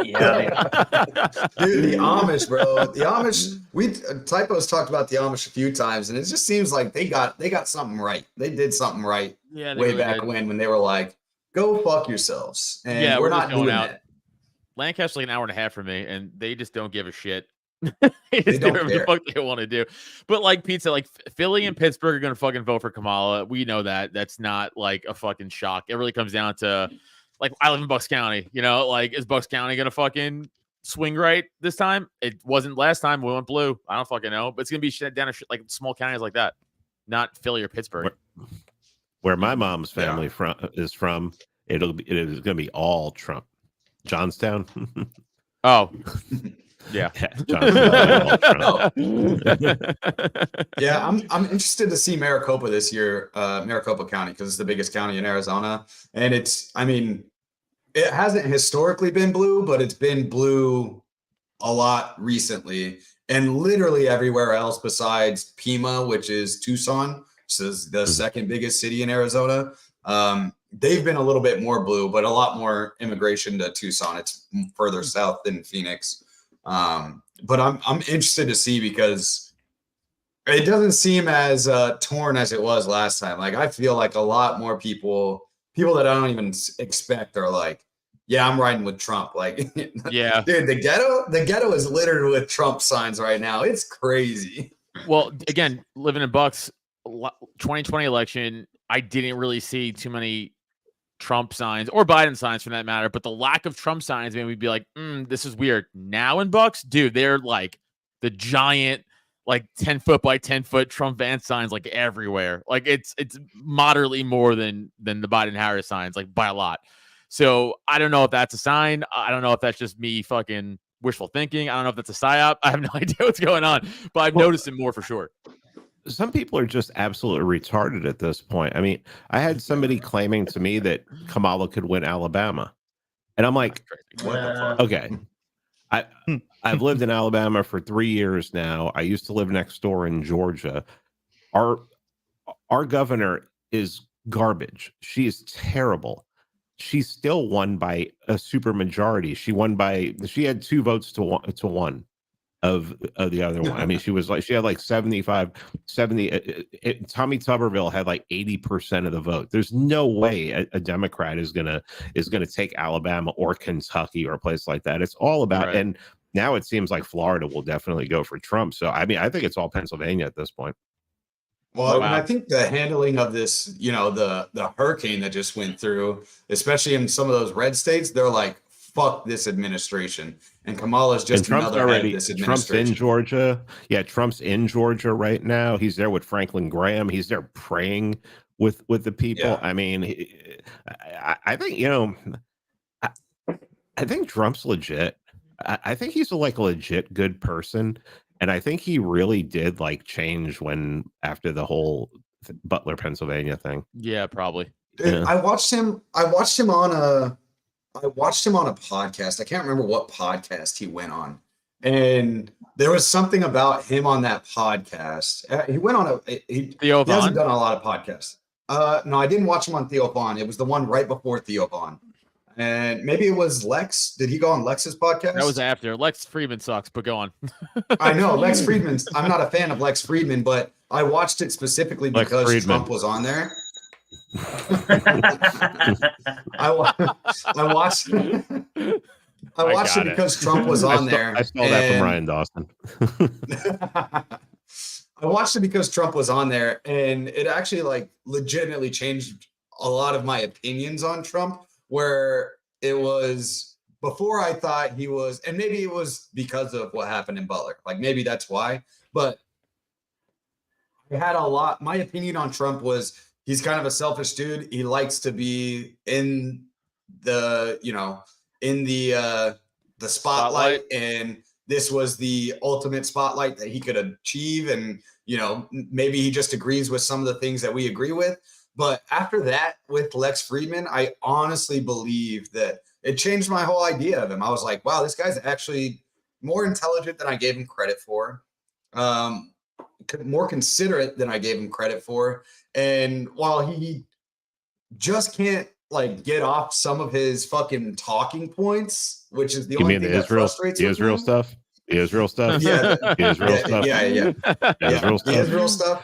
Yeah. Dude, the Amish, bro. The Amish. Typo's talked about the Amish a few times, and it just seems like they got something right. They did something right Yeah, they way really back did. when they were like, "Go fuck yourselves," and Yeah, we're we're not just going doing out. that. Lancaster's like an hour and a half from me, and they just don't give a shit. They just do don't whatever the care. fuck they want to do. But like Pete said, like Philly and Pittsburgh are gonna fucking vote for Kamala. We know that. That's not like a fucking shock. It really comes down to like, I live in Bucks County. Like, is Bucks County gonna fucking swing right this time? It wasn't last time. We went blue. I don't fucking know. But it's gonna be shit down to like small counties like that, not Philly or Pittsburgh. Where my mom's Yeah. family is from, it is going to be all Trump. Johnstown. Oh, yeah. Johnstown, all Trump. Yeah, I'm interested to see Maricopa this year, Maricopa County, because it's the biggest county in Arizona, and it hasn't historically been blue, but it's been blue a lot recently, and literally everywhere else besides Pima, which is Tucson, which is the second biggest city in Arizona. They've been a little bit more blue, but a lot more immigration to Tucson. It's further south than Phoenix. But I'm interested to see because it doesn't seem as torn as it was last time. Like I feel like a lot more people that I don't even expect are like, yeah, I'm riding with Trump. Like, Yeah, dude, the ghetto is littered with Trump signs right now. It's crazy. well, again, living in Bucks, 2020 election, I didn't really see too many Trump signs or Biden signs for that matter, but the lack of Trump signs made me be like, this is weird. Now in Bucks, dude, they're like the giant, like 10-foot by 10-foot Trump van signs like everywhere. Like it's moderately more than the Biden Harris signs, like by a lot. So I don't know if that's a sign. I don't know if that's just me fucking wishful thinking. I don't know if that's a psyop. I have no idea what's going on, but I've noticed it more for sure. Some people are just absolutely retarded at this point. I mean, I had somebody claiming to me that Kamala could win Alabama. And I'm like, What the fuck? okay. I've lived in Alabama for 3 years now. I used to live next door in Georgia. Our governor is garbage. She is terrible. She still won by a super majority. She had 2 votes to one of the other one. I mean, she had like 75, 70. Tommy Tuberville had like 80% of the vote. There's no way a Democrat is gonna take Alabama or Kentucky or a place like that. It's all about, Right. and now it seems like Florida will definitely go for Trump. So I mean, I think it's all Pennsylvania at this point. Well, Wow. and I think the handling of this, the hurricane that just went through, especially in some of those red states, they're like, fuck this administration. And Kamala's just another head of this administration. Trump's in Georgia. Yeah, Trump's in Georgia right now. He's there with Franklin Graham. He's there praying with the people. Yeah. I mean, I think, I think Trump's legit. I think he's a legit good person. And I think he really did change after the whole Butler, Pennsylvania thing. Yeah, probably. Dude, Yeah. I watched him on a podcast. I can't remember what podcast he went on. And there was something about him on that podcast. He went on he Theo Vaughn? hasn't done a lot of podcasts. No, I didn't watch him on Theo Vaughn. It was the one right before Theo Vaughn. And maybe it was Lex. Did he go on Lex's podcast? That was after. Lex Friedman sucks, but go on. I know Lex Friedman. I'm not a fan of Lex Friedman, but I watched it specifically Lex because Friedman. Trump was on there. I watched it because Trump was on there. I stole that from Ryan Dawson. I watched it because Trump was on there, and it actually legitimately changed a lot of my opinions on Trump, where it was before I thought he was, and maybe it was because of what happened in Butler. Maybe that's why, but I had my opinion on Trump was he's kind of a selfish dude. He likes to be in the spotlight, and this was the ultimate spotlight that he could achieve. And, maybe he just agrees with some of the things that we agree with. But after that, with Lex Friedman, I honestly believe that it changed my whole idea of him. I was like, wow, this guy's actually more intelligent than I gave him credit for. More considerate than I gave him credit for. And while he just can't get off some of his fucking talking points, which is the only thing that frustrates me. The Israel stuff? The Israel stuff? Yeah. The Israel stuff? Yeah. Israel stuff. The Israel stuff.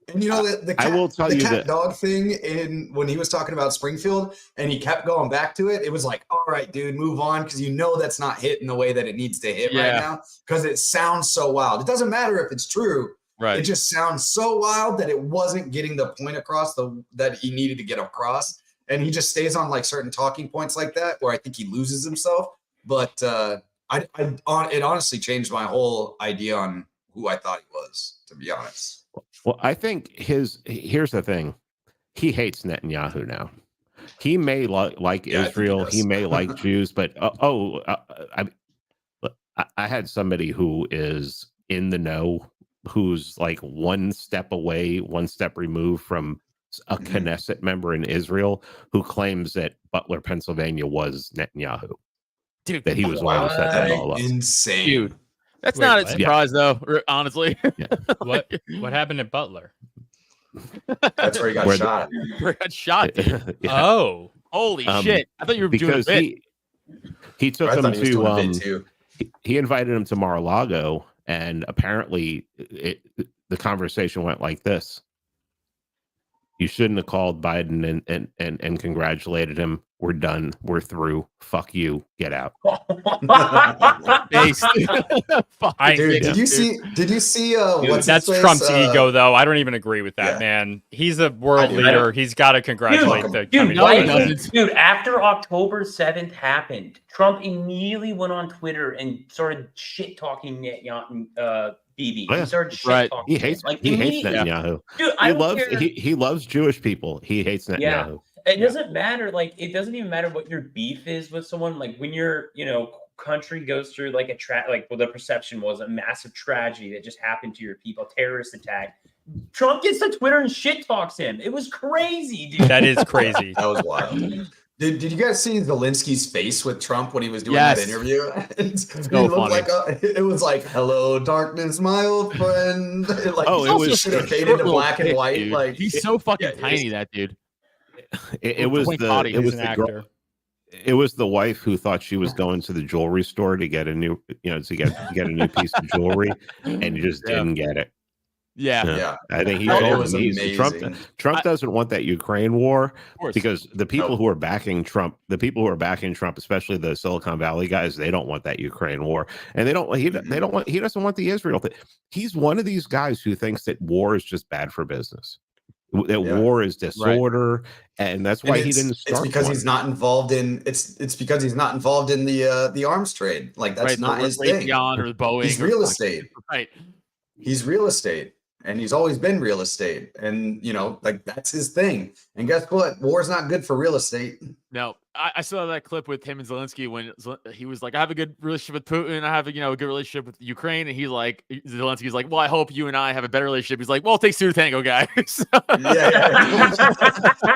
And the cat, I will tell you that dog thing when he was talking about Springfield and he kept going back to it, it was like, all right, dude, move on, because that's not hitting the way that it needs to hit right now, because it sounds so wild. It doesn't matter if it's true. Right. It just sounds so wild that it wasn't getting the point across that he needed to get across. And he just stays on certain talking points like that where I think he loses himself. But it honestly changed my whole idea on who I thought he was, to be honest. Well, I think here's the thing. He hates Netanyahu now. He may like Israel. He may like Jews, but I had somebody who is in the know, who's one step away, one step removed from a Knesset member in Israel, who claims that Butler, Pennsylvania was Netanyahu. Dude, That he was the one who set that all up. Insane. Dude, That's Wait, not a what? surprise, though. Honestly, What happened at Butler? That's where he got Where the- shot. Where got shot, dude. Yeah. Oh, Holy shit! I thought you were doing a because bit. I he took him thought he was doing a bit to too. he invited him to Mar-a-Lago, and apparently the conversation went like this: you shouldn't have called Biden and congratulated him. We're done. We're through. Fuck you. Get out. Based. I- Dude, Yeah. did you see? Did you see? What's that's his face? Trump's ego, though. I don't even agree with that, yeah. man. He's a world I leader. don't- He's got to congratulate the Dude, no, he communist why- president. doesn't. dude, after October 7th happened, Trump immediately went on Twitter and started shit talking BB. Oh, yeah. He started shit Right. talking. He hates immediately. Netanyahu. Dude, I He don't loves care. he loves Jewish people. He hates Netanyahu. Yeah. It doesn't matter. Like, it doesn't even matter what your beef is with someone. Like, when your, country goes through like the perception was a massive tragedy that just happened to your people, terrorist attack. Trump gets to Twitter and shit talks him. It was crazy, dude. That is crazy. That was wild. Did you guys see Zelensky's face with Trump when he was doing Yes. that interview? So funny. It was like, "Hello, darkness, my old friend." Like, Oh, it it was was should have a faded short to little black and pic, white. dude. Like He's so fucking yeah, it tiny, is. that dude. It was Wink the body. it He's was an the actor. girl. It was the wife who thought she was going to the jewelry store to get a new, to get a new piece of jewelry, and just Yeah. didn't get it. Yeah, Yeah, I think he it told was him amazing. Trump doesn't want that Ukraine war of course. because the people No. who are backing Trump, especially the Silicon Valley guys, they don't want that Ukraine war, and they don't. He doesn't want the Israel thing. He's one of these guys who thinks that war is just bad for business. That Yeah. war is disorder, and that's why And he didn't start. It's because one. he's not involved in. It's because he's not involved in the arms trade. Like that's right, not the his thing. Raytheon or the Boeing. He's or real fucking- estate. Right. He's real estate, and he's always been real estate, and like that's his thing. And guess what? War's not good for real estate. No, I saw that clip with him and Zelensky when he was like, "I have a good relationship with Putin. I have a good relationship with Ukraine." And he's like, Zelensky's like, "Well, I hope you and I have a better relationship." He's like, "Well, it takes two to tango, guys." Yeah,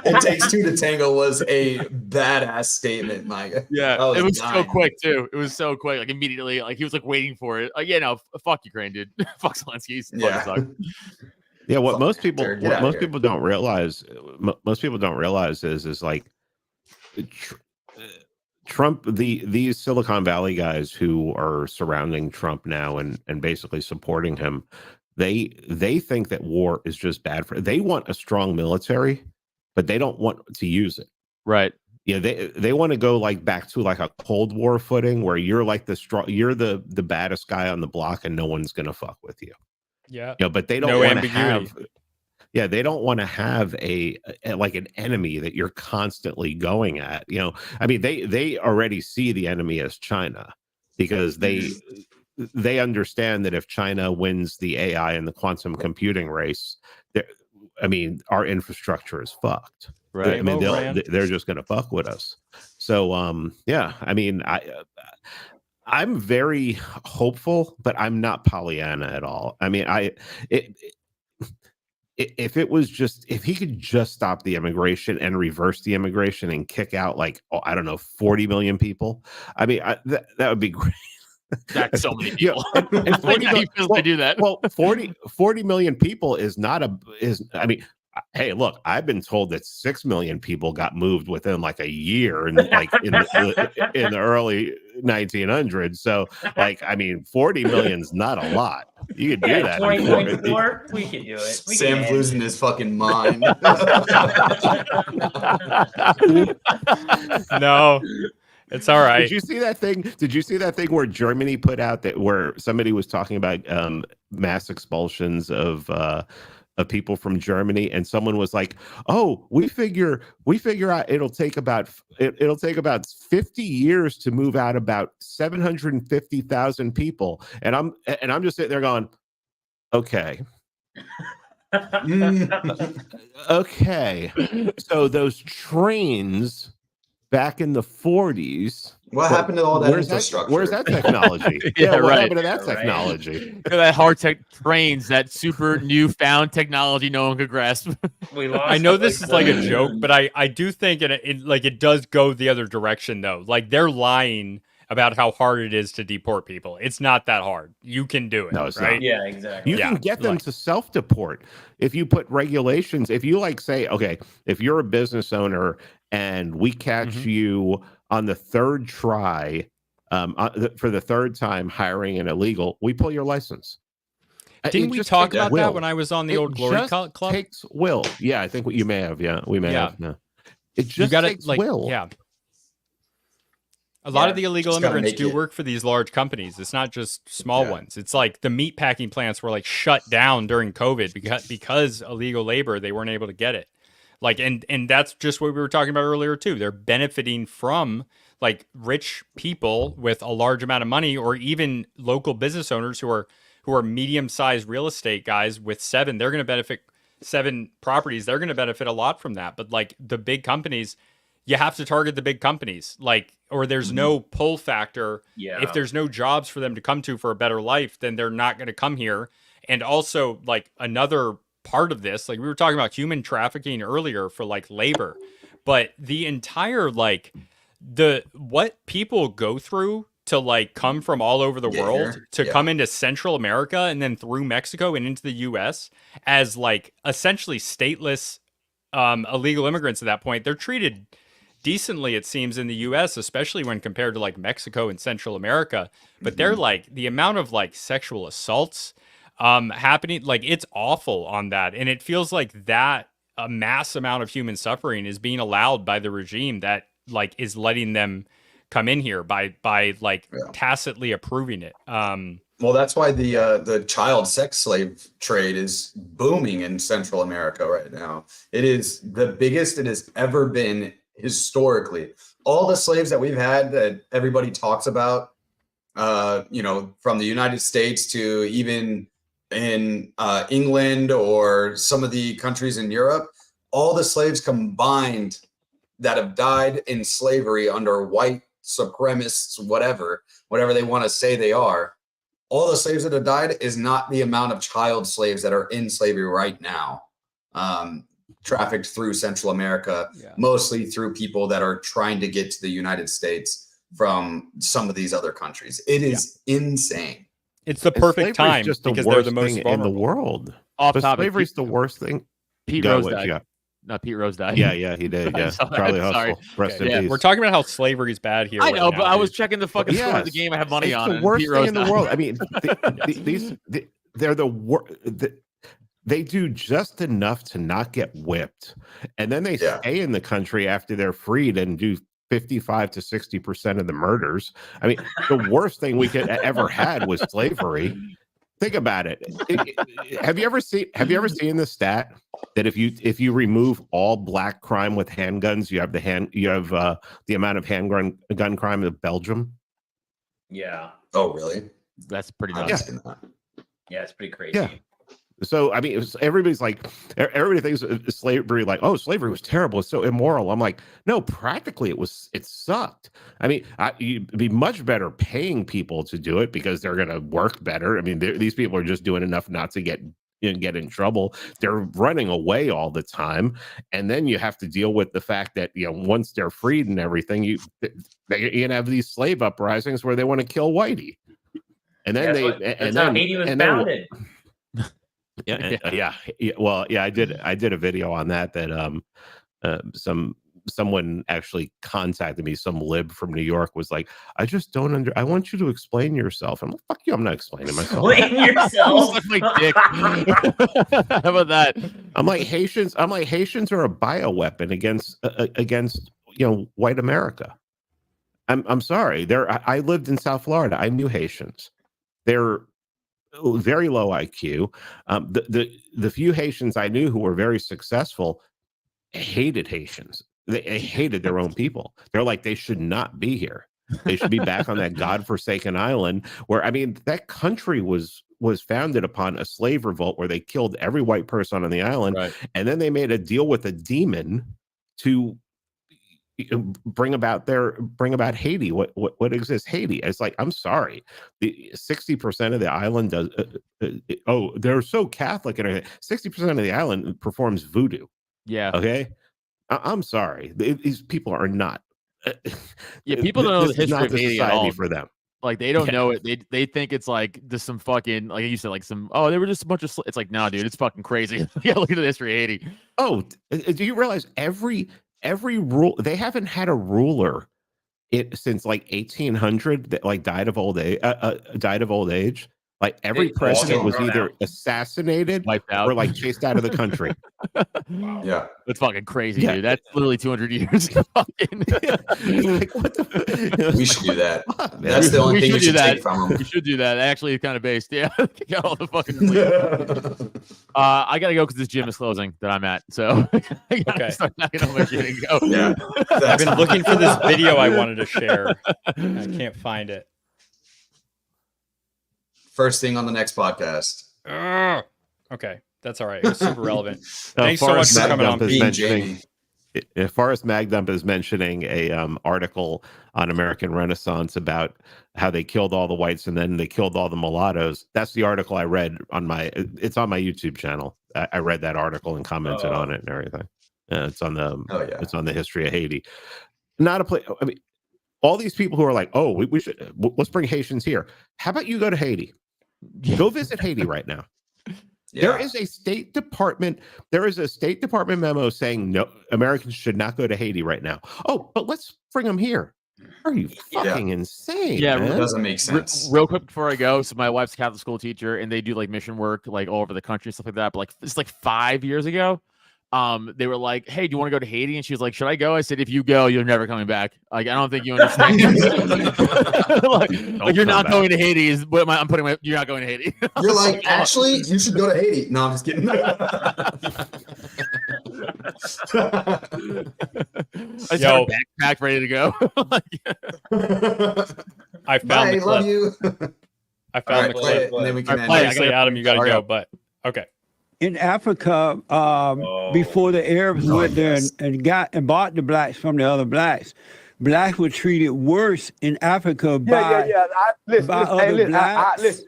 it takes two to tango was a badass statement, Mike. Yeah, I was it was so dying. quick too. It was so quick, like immediately, like he was like waiting for it. Like, yeah, no, fuck Ukraine, dude. Fuck Zelensky. He's fucking Yeah. suck. Yeah, what Fuck most that people dude. Get what outta most here. people don't realize is like Tr- Trump these Silicon Valley guys who are surrounding Trump now and basically supporting him, they think that war is just bad for. They want a strong military, but they don't want to use it. Right. Yeah, they want to go like back to like a Cold War footing where you're like you're the baddest guy on the block and no one's gonna fuck with you. Yeah. But they don't No want to ambiguity. have. Yeah, they don't want to have a like an enemy that you're constantly going at. I mean, they already see the enemy as China because they understand that if China wins the AI and the quantum computing race, our infrastructure is fucked. Right. I mean, Rand. they're just going to fuck with us. So, yeah, I mean, I'm very hopeful, but I'm not Pollyanna at all. I mean, if he could just stop the immigration and reverse the immigration and kick out 40 million people, I mean, that would be great. That's so many Yeah, people. and 40 How do you feel to do that? Well, 40 million people is not I mean, hey, look, I've been told that 6 million people got moved within like a year and in the early 1900s. So I mean, 40 million's not a lot. You could do that. 2024, we can do it. We Sam's can losing his fucking mind. No, it's all right. Did you see that thing? Where Germany put out where somebody was talking about mass expulsions of people from Germany, and someone was like, "Oh, we figure out it'll take about 50 years to move out about 750,000 people," and I'm just sitting there going, "Okay, okay." So those trains back in the 40s. What happened to all that Where's infrastructure? Where's that technology? Yeah, what right. happened to that Yeah, right. technology? Look at that hard tech trains, that super newfound technology no one could grasp. We lost I know it, this is like a joke, but I do think it does go the other direction though. Like they're lying about how hard it is to deport people. It's not that hard. You can do it. No, it's right? not. Yeah, exactly. You can get them to self-deport if you put regulations. If you like say, okay, if you're a business owner and we catch you on the third try, for the third time hiring an illegal, we pull your license. Didn't we talk about that when I was on the old Glory Club? Takes will. Yeah, I think you may have. Yeah, we may have. Yeah. It just takes will. Yeah. A lot of the illegal immigrants do it. work for these large companies. It's not just small ones. It's like the meat packing plants were like shut down during COVID because illegal labor, they weren't able to get it. Like, and that's just what we were talking about earlier too. They're benefiting from like rich people with a large amount of money, or even local business owners who are medium-sized real estate guys with seven. They're going to benefit 7 properties. They're going to benefit a lot from that. But like the big companies, you have to target the big companies, like, or there's no pull factor. Yeah. If there's no jobs for them to come to for a better life, then they're not going to come here. And also, like, another part of this, like we were talking about human trafficking earlier for like labor, but the entire like what people go through to like come from all over the world to come into Central America and then through Mexico and into the US as like essentially stateless illegal immigrants at that point. They're treated decently, it seems, in the US, especially when compared to like Mexico and Central America. But they're like the amount of like sexual assaults happening, like it's awful on that. And it feels like that a mass amount of human suffering is being allowed by the regime that like is letting them come in here by like tacitly approving it. Well, that's why the child sex slave trade is booming in Central America right now. It is the biggest it has ever been historically. All the slaves that we've had that everybody talks about, from the United States to even in England or some of the countries in Europe, all the slaves combined that have died in slavery under white supremacists, whatever they want to say they are, all the slaves that have died is not the amount of child slaves that are in slavery right now, trafficked through Central America, mostly through people that are trying to get to the United States from some of these other countries. It is insane. It's the perfect time because they're the most vulnerable in the world. Off topic, slavery's the worst thing. Pete Rose died. No, Pete Rose died. Yeah, he did. Yeah, Charlie Hustle. Rest in peace. We're talking about how slavery is bad here. I know, right but now, I was checking the fucking score of the game I have money on. It's the worst thing in the world. I mean, they're the worst. They do just enough to not get whipped, and then they stay in the country after they're freed and do 55 to 60% of the murders. I mean, the worst thing we could ever had was slavery. Think about it. Have you ever seen the stat that if you remove all black crime with handguns, you have the amount of gun crime of Belgium? Yeah. Oh, really? That's pretty nuts. Yeah, it's pretty crazy. Yeah. So I mean, everybody thinks slavery, like, oh, slavery was terrible, it's so immoral. I'm like, no, practically it sucked. I mean, you'd be much better paying people to do it because they're going to work better. I mean, these people are just doing enough not to get in trouble. They're running away all the time, and then you have to deal with the fact that once they're freed and everything, you're gonna have these slave uprisings where they want to kill Whitey, and then that's how Haiti was founded. Well, I did a video on that someone actually contacted me. Some lib from New York was like, I just don't I want you to explain yourself. I'm like, fuck you, I'm not explaining myself. Explain yourself. Suck my dick. How about that? I'm like, Haitians are a bioweapon against white America. I'm sorry. I lived in South Florida. I knew Haitians. They're very low IQ. The few Haitians I knew who were very successful hated Haitians. They hated their own people. They're like, they should not be here. They should be back on that godforsaken island where, I mean, that country was founded upon a slave revolt where they killed every white person on the island. Right. And then they made a deal with a demon to bring about Haiti. What exists? Haiti. It's like, I'm sorry, the 60% of the island does. They're so Catholic, and 60% of the island performs voodoo. Yeah. Okay. I'm sorry. These people are not Yeah, people don't know the this is history not of the Haiti at society all. for them. Like they don't know it. They think it's like just some fucking, like you said, like some, oh, they were just a bunch of it's like, no, dude, it's fucking crazy. Yeah, look at the history of Haiti. Oh, do you realize every rule, they haven't had a ruler since like 1800 that like died of old age. Like every They all president get was thrown either out. assassinated Wiped out. or like chased out of the country. Yeah. That's fucking crazy, Yeah. dude. That's literally 200 years. Fucking- Like, what the We should do that. fuck, man? That's the only thing we do should that. take from We them. should do that. Actually, kind of based. Yeah, got all the fucking. I gotta go because this gym is closing that I'm at. So I gotta Okay. start knocking on my shit and go. Yeah. I've been looking for this video I wanted to share. I can't find it. First thing on the next podcast. Ugh. Okay, that's all right. It was super relevant. Uh, Thanks so much Forrest for coming on. Magdump is Being mentioning. Jamie. Forrest Magdump is mentioning a article on American Renaissance about how they killed all the whites and then they killed all the mulattoes. That's the article I read on it's on my YouTube channel. I read that article and commented on it and everything. It's on the Oh yeah. it's on the history of Haiti. Not a place. I mean, all these people who are like, oh, we should let's bring Haitians here. How about you go to Haiti? Go visit Haiti right now. There is a State Department. There is a State Department memo saying no, Americans should not go to Haiti right now. Oh, but let's bring them here. Are you fucking insane? Yeah, It man? doesn't make sense. Real quick before I go, so my wife's a Catholic school teacher, and they do like mission work like all over the country and stuff like that. But like it's like 5 years ago, they were like, "Hey, do you want to go to Haiti?" And she was like, "Should I go?" I said, "If you go, you're never coming back. Like, I don't think you understand. like you're not going to Haiti. Is what I'm putting my. You're not going to Haiti. You're like, actually, you should go to Haiti. No, I'm just kidding. I just have a backpack ready to go. I found Bye, the love clip. you. I All found right, the play clip. it, and then we can end play it. it. Obviously, Adam, you got to Hurry go, up. but okay. In Africa, before the Arabs went there and bought the blacks from the other blacks, blacks were treated worse in Africa by Listen, by listen, hey, other listen, blacks. listen.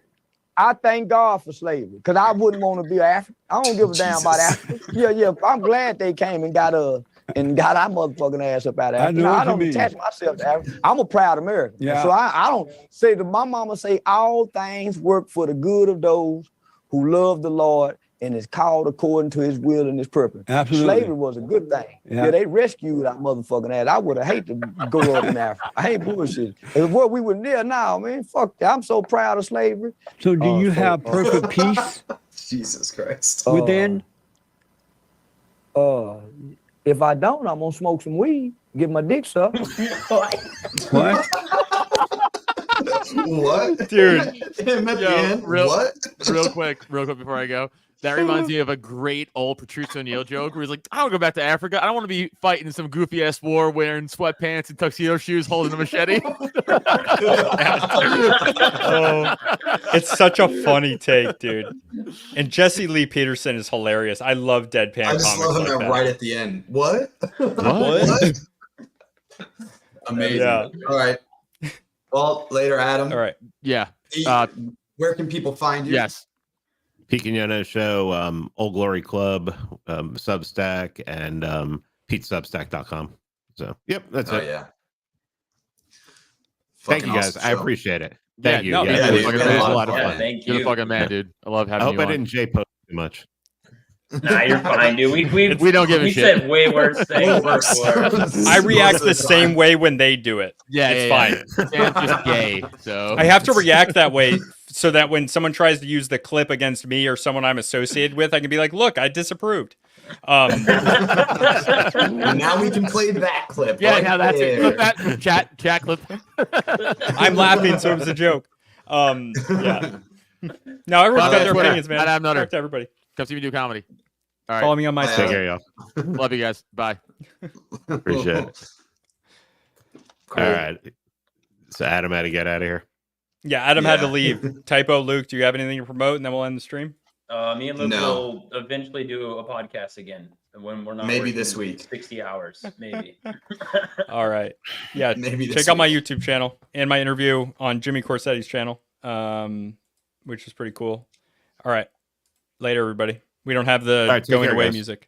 I thank God for slavery because I wouldn't want to be African. I don't give a damn about Jesus. Africa. Yeah. I'm glad they came and got our motherfucking ass up out of I Africa. know what I you don't mean. attach myself to Africa. I'm a proud American. Yeah. So I don't say my mama say all things work for the good of those who love the Lord and is called according to his will and his purpose. Absolutely. Slavery was a good thing. Yeah. Yeah, they rescued our motherfucking ass. I would have hated to go up in Africa. I ain't bullshit. And what we were near now, man, fuck that. I'm so proud of slavery. So do you have perfect peace Jesus Christ. within? If I don't, I'm gonna smoke some weed, get my dick sucked. What? What? Dude. Him at the end? real What? quick before I go. That reminds me of a great old Patrice O'Neill joke where he's like, I don't go back to Africa. I don't want to be fighting some goofy ass war wearing sweatpants and tuxedo shoes holding a machete. Oh, it's such a funny take, dude. And Jesse Lee Peterson is hilarious. I love deadpan I just comics love him like at that. right at the end. What? What? Amazing. Yeah. All right. Well, later, Adam. All right. Yeah. Where can people find you? Yes. Pete Quinones Show, Old Glory Club, Substack, and PeteSubstack.com. So, yep, that's Oh it. yeah. Thank Fucking you guys. awesome I show. appreciate it. Yeah, Thank you. no, Yeah, yeah, it was, dude, it was a lot of Yeah, fun. thank You're you. the fucking man, dude. I love I having hope you I on. didn't J-post too much. Nah, you're fine, dude. We don't give a we shit. said way worse things Worse. before. I react Most of the time. same way when they do it. Yeah, It's fine. Sam's just gay, so I have to react that way so that when someone tries to use the clip against me or someone I'm associated with, I can be like, look, I disapproved. And now we can play that clip. Yeah, right now that's it. there. Clip that chat clip. I'm laughing, so it was a joke. Yeah. No, everyone's got their Twitter, opinions, man. Adam Nutter. Talk to everybody. Come see me do comedy. All Follow right. me on my Bye, Take Adam. care, y'all. Love you guys. Bye. Appreciate it. Cool. All right. So Adam had to get out of here. Yeah, Adam had to Yeah. leave. Typo, Luke, do you have anything to promote? And then we'll end the stream. Me and Luke No. will eventually do a podcast again when we're not Maybe working this week. 60 hours, maybe. All right. Yeah, Maybe this check out my week. YouTube channel and my interview on Jimmy Corsetti's channel, which is pretty cool. All right. Later, everybody. We don't have the All right, take going care, away guys. music.